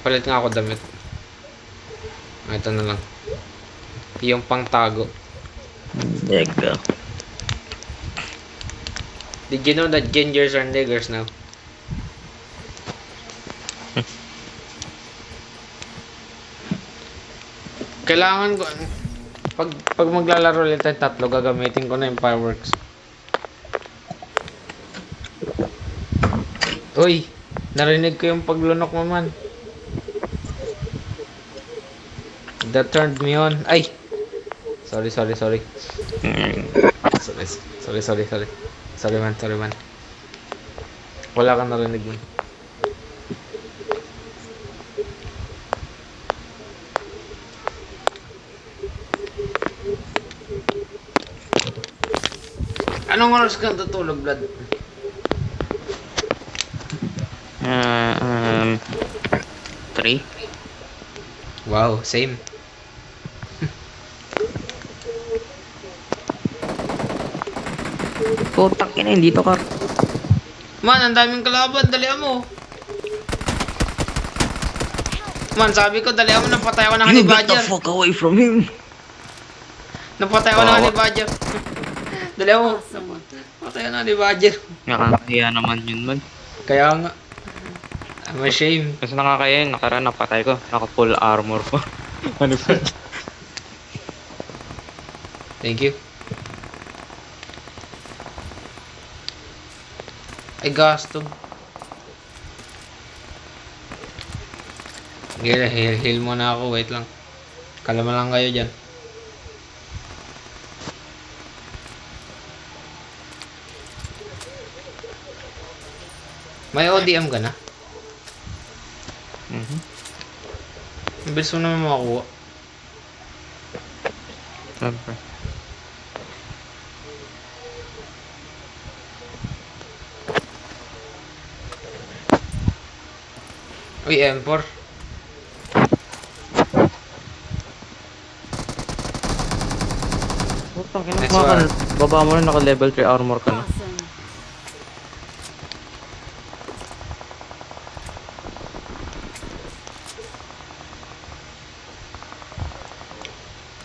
Palit nga ako damit. Ito na lang. Yung pang tago. There you go. Did you know that gingers are niggers now? Kailangan ko pag maglalaro ulit tayo tatlo, gagamitin ko na yung fireworks. Uy, narinig ko yung paglunok mo man. That turned me on. Ay! Sorry. Sorry man. Wala kang narinig man. Anong oras ka tutulog, Vlad? Ah, 3? Wow, same. Putak ina, dito ka. Man, ang daming kalaban, dalihan mo. Man, sabi ko, dalihan mo, napatay ako ng honey You get the badger. fuck away from him. Napatay ako ng honey badger. Dalihan mo. Napatay ako ng honey badger. Nakakahiya naman yun man. Kaya nga. I'm ashamed. Kasi nakakaya yun, nakaraan napatay ko. Naka full armor ko. Ano ba? Thank you. Ay, gastog. Heal muna ako. Wait lang. Kalma lang kayo dyan. May ODM ka na? Ang bilis mo naman makakuha. Siyempre. Uy, M4. Putak ina, Nice maka, one. baba mo na, naka level 3 armor ka na. Awesome.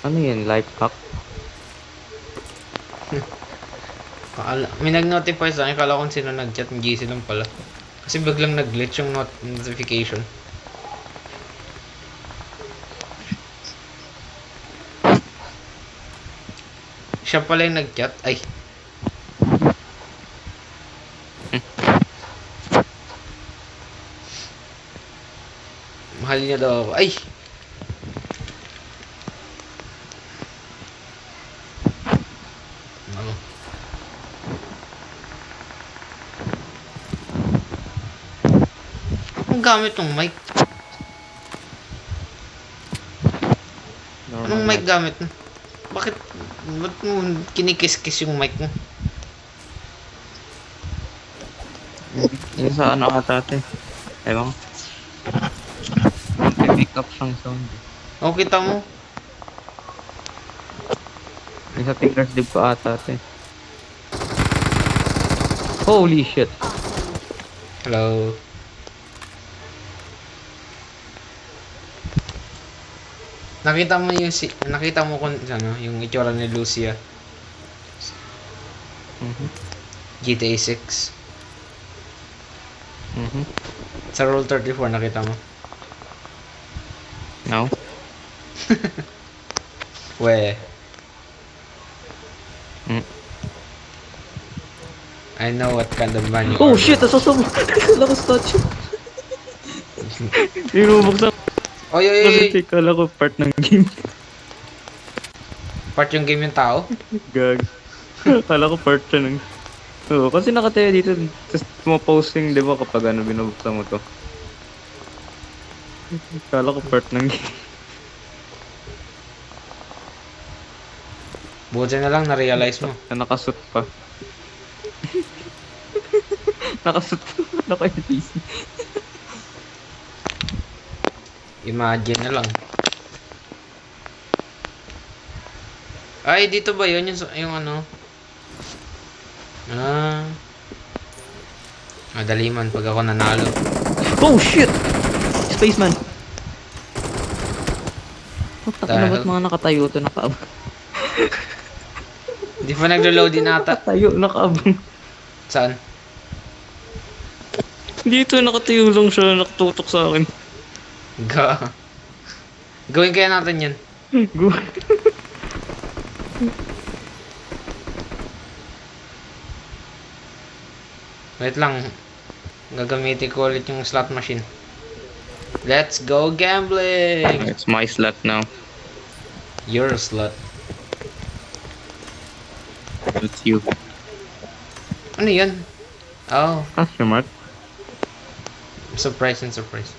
Ano yun, life hack? May nag-notify sa akin. Kala ko kung sino nag-chat. Ng GC lang pala. Kasi biglang nag-glitch yung notification. Siya pala yung nag-chat. Ay. Mahal niya daw ako. Ay! Ano? Anong gamit ng mic? Anong mic gamit mo? Bakit mo kinikis-kis yung mic mo? Yung sa ano ata ate. Ewan ko. May pick up siyang sound. O, kita mo? Yung sa fingers dip ko ata ate. Holy shit. Hello? Nakita mo kung ano, yung itsura ni Lucia. GTA 6. Sa Rule 34 nakita mo. No? We. Mm. I know what kind of man you Oh are. shit! Nasasama! Kala ko statue! Inubuksan Oy, oy, oy, kasi oy. kala ko part ng game. Part yung game yung tao? Gag. Kala ko part siya ng... Oo, kasi nakataya dito. Tapos pumaposting, di ba, kapag ano, binubuksan mo to. Kala ko part ng game. Buti na lang na-realize mo. Na nakasuit pa. Nakasuit pa. Naka-NPC. Imagine na lang. Ay, dito ba yun? Yung ano? Madali man pag ako nanalo. Oh shit! Spaceman! Putak na ba't Dahil- mga nakatayo to nakaabang? Hindi pa naglo-load din ata. Nakatayo, nakaabang. Saan? Dito, nakatayo lang siya, nakatutok sa akin. Ga. Gawin kaya natin yan. Go. Wait lang. Gagamitin ko ulit yung slot machine. Let's go gambling! It's my slot now. Your slot. It's you. Ano yan? Oh, Question mark? surprise and surprise.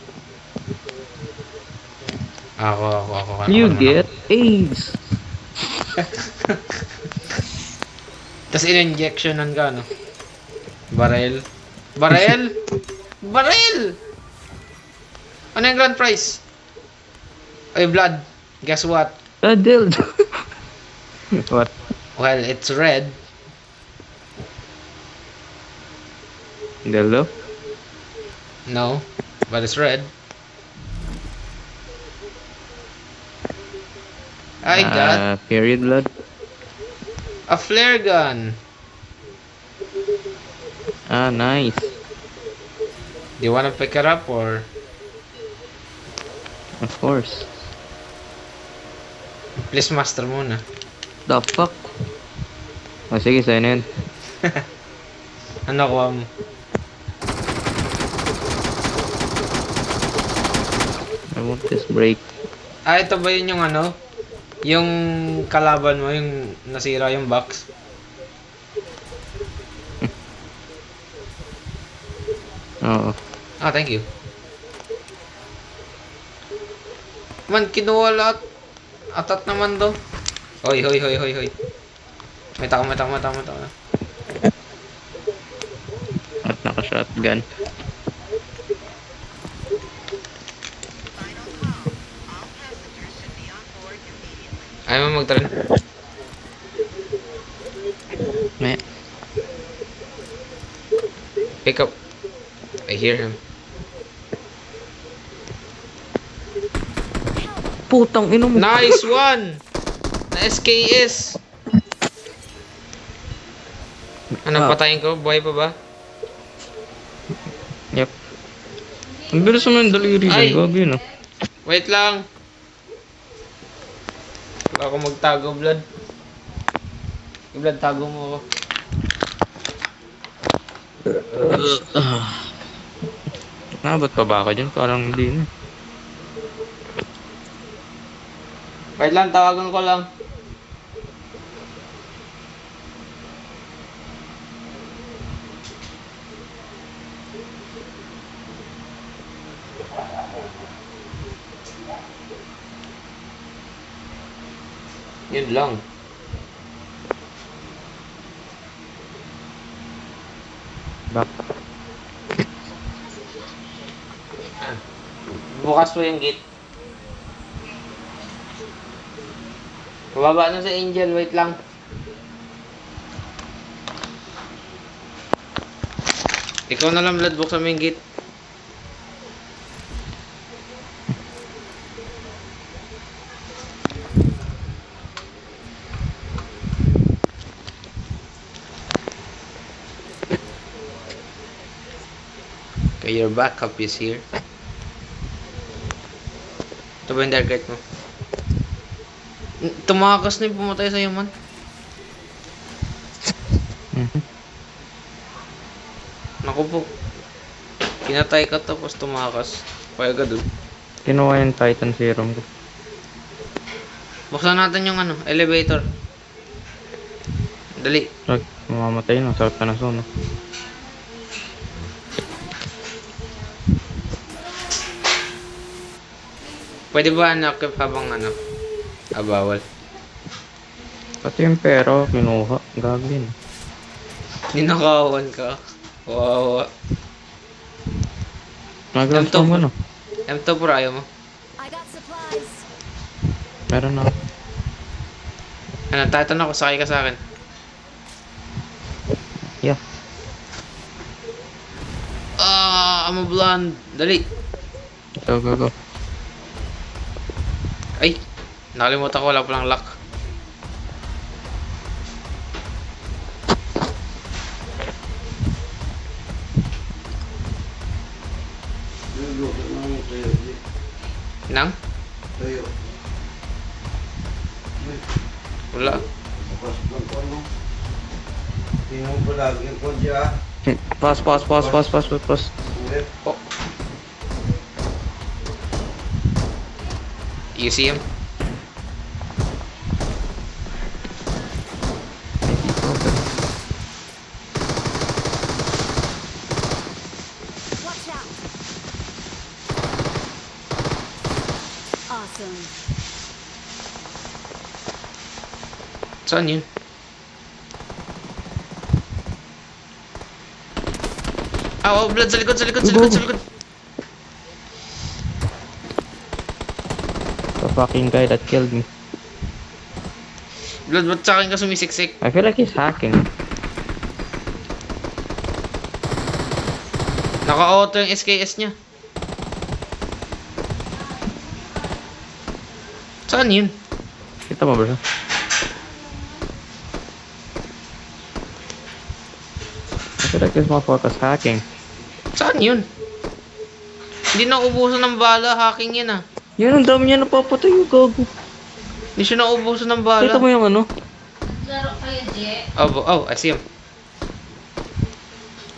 Ako. You naman get ako. AIDS. Tapos in-injectionan ka, no? Barrel. Barrel! Barrel! Ano yung grand prize? Ay, blood. Guess what? A dildo. What? Well, it's red. Dildo? No, but it's red. I got Period blood. a flare gun. Ah, nice. Do you wanna pick it up or? Of course. Please master muna. The fuck? Oh, sige, sa'yo na yun. Ano ko mo? I want this break. Ah, ito ba yun yung ano? Yung kalaban mo, yung nasira yung box? Oo. Ah, thank you. Man, kinuha lahat. Atat naman do. Hoy. May tao. At naka-shotgun. Ayaw mo mag-turn. Meh. Pick up. I hear him. Putang ino mo. Nice one! Na SKS! Ano, Ah. patayin ko? Buhay pa ba? Yep. Ang bilis naman yung daliri Ay! dyan. Gabi yun ah. Wait lang! Wala ako magtago, Blood. Blood, tago mo ako. Nabot pa ba ako dyan? Parang hindi na. Wait lang, tawagan ko lang. Yun lang. Back. Bukas po yung gate. Bababa na sa Angel, wait lang. Ikaw na lang, Blood, buksan mo yung gate. Okay, your backup is here. Ito ba yung dark light mo? Tumakas na yung pumatay sa'yo, man. Mhm. Naku po. Pinatay ka tapos tumakas. Kaya agad dun. Kinuha yung Titan Serum ko. Buksan natin yung ano, elevator. Dali. Sorry, mamamatay na. Sarap ka na sono. Pwede ba unlock habang ano? Ah, bawal. Pati yung pera, kinuha. Gagawin. Ninakawan ka. Wawa. Nag-grab M2 mo no? M2 pro ayaw mo. I got supplies. Meron na. Ano, tatanong ako, sakay ka sa akin. Yeah. I'm a blonde. Dali. Go. Ay, nakalimutan ko, wala palang lock. Nang? Tuyo. Wala. Tapos ng kono. Tingnan mo lagi yung kodya. Pause. Ulit. Oh. You see him? Watch out. Awesome. Saan yun? Ah, oh, blood sa likod. The fucking guy that killed me. Blood, ba't sa akin ka sumisiksik? I feel like he's hacking. Naka-auto yung SKS niya. Saan yun? Kita mo ba siya? I feel like this motherfucker's hacking. Saan yun? Hindi na ubusan ng bala, hacking yan ah. Yan, ang dami niya napapatay yung gago. Hindi siya na ubusan ng bala. Kita mo yung ano? Oh, I see him.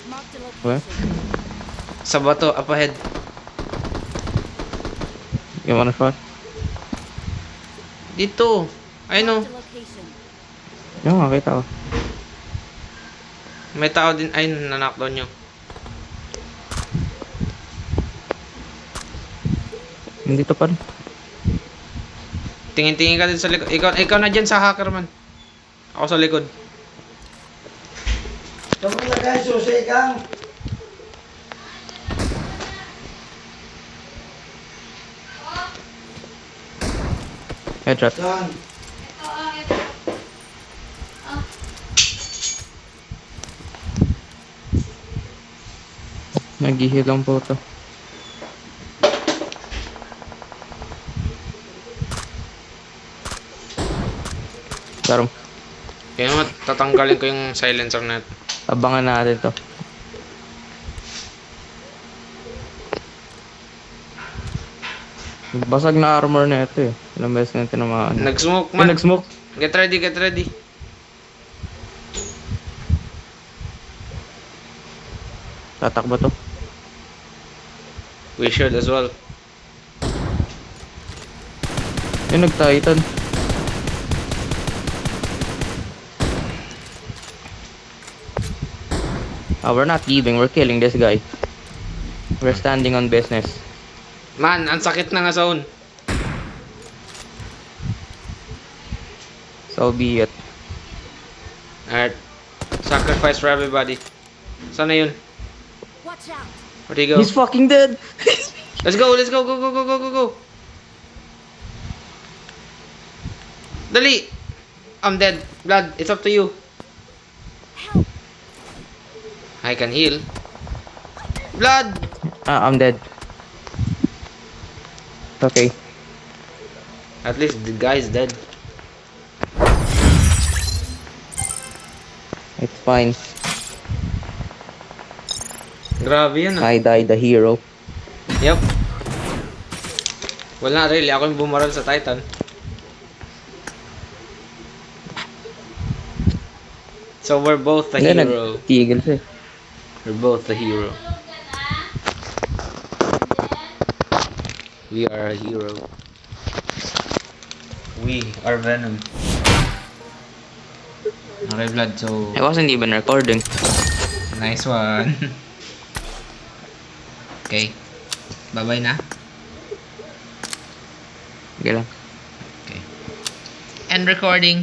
Mark the Where? location. Sa bato, up ahead. You wanna shot? Dito. I know. Mark the location. Yung makita ko. May tao din. Ay, na-knockdown nyo. Nandito pa rin. Tingin-tingin ka din sa likod. Ikaw na dyan sa hacker man. Ako sa likod. Saan mo lagay susi kang? Headshot. Saan? Nag-heal lang po ito. Tarong. Kaya nga, tatanggalin ko yung silencer na ito. Abangan natin to. Basag na armor na ito eh. Ilang beses na tinamaan. Nag-smoke Man. man. Nag-smoke. Get ready. Tatakbo to. We should as well. Yung nag-titan. We're not leaving. We're killing this guy. We're standing on business. Man, ang sakit na nga zone. So be it. Alright. Sacrifice for everybody. Sana yun? Watch out. Where'd he go? He's fucking dead! Let's go. Go. Dali! I'm dead. Blood, it's up to you. Help. I can heal. Blood! I'm dead. Okay. At least the guy's dead. It's fine. Grabe yan ah. I died the hero. Yup. Wala really. Ako yung bumaral sa Titan. So we're both the Hindi, hero. nagtigil siya. We're both the hero. We are a hero. We are Venom. Okay, Blood. So, I wasn't even recording. nice one. Okay. Bye-bye na. Okay lang. Okay. End recording.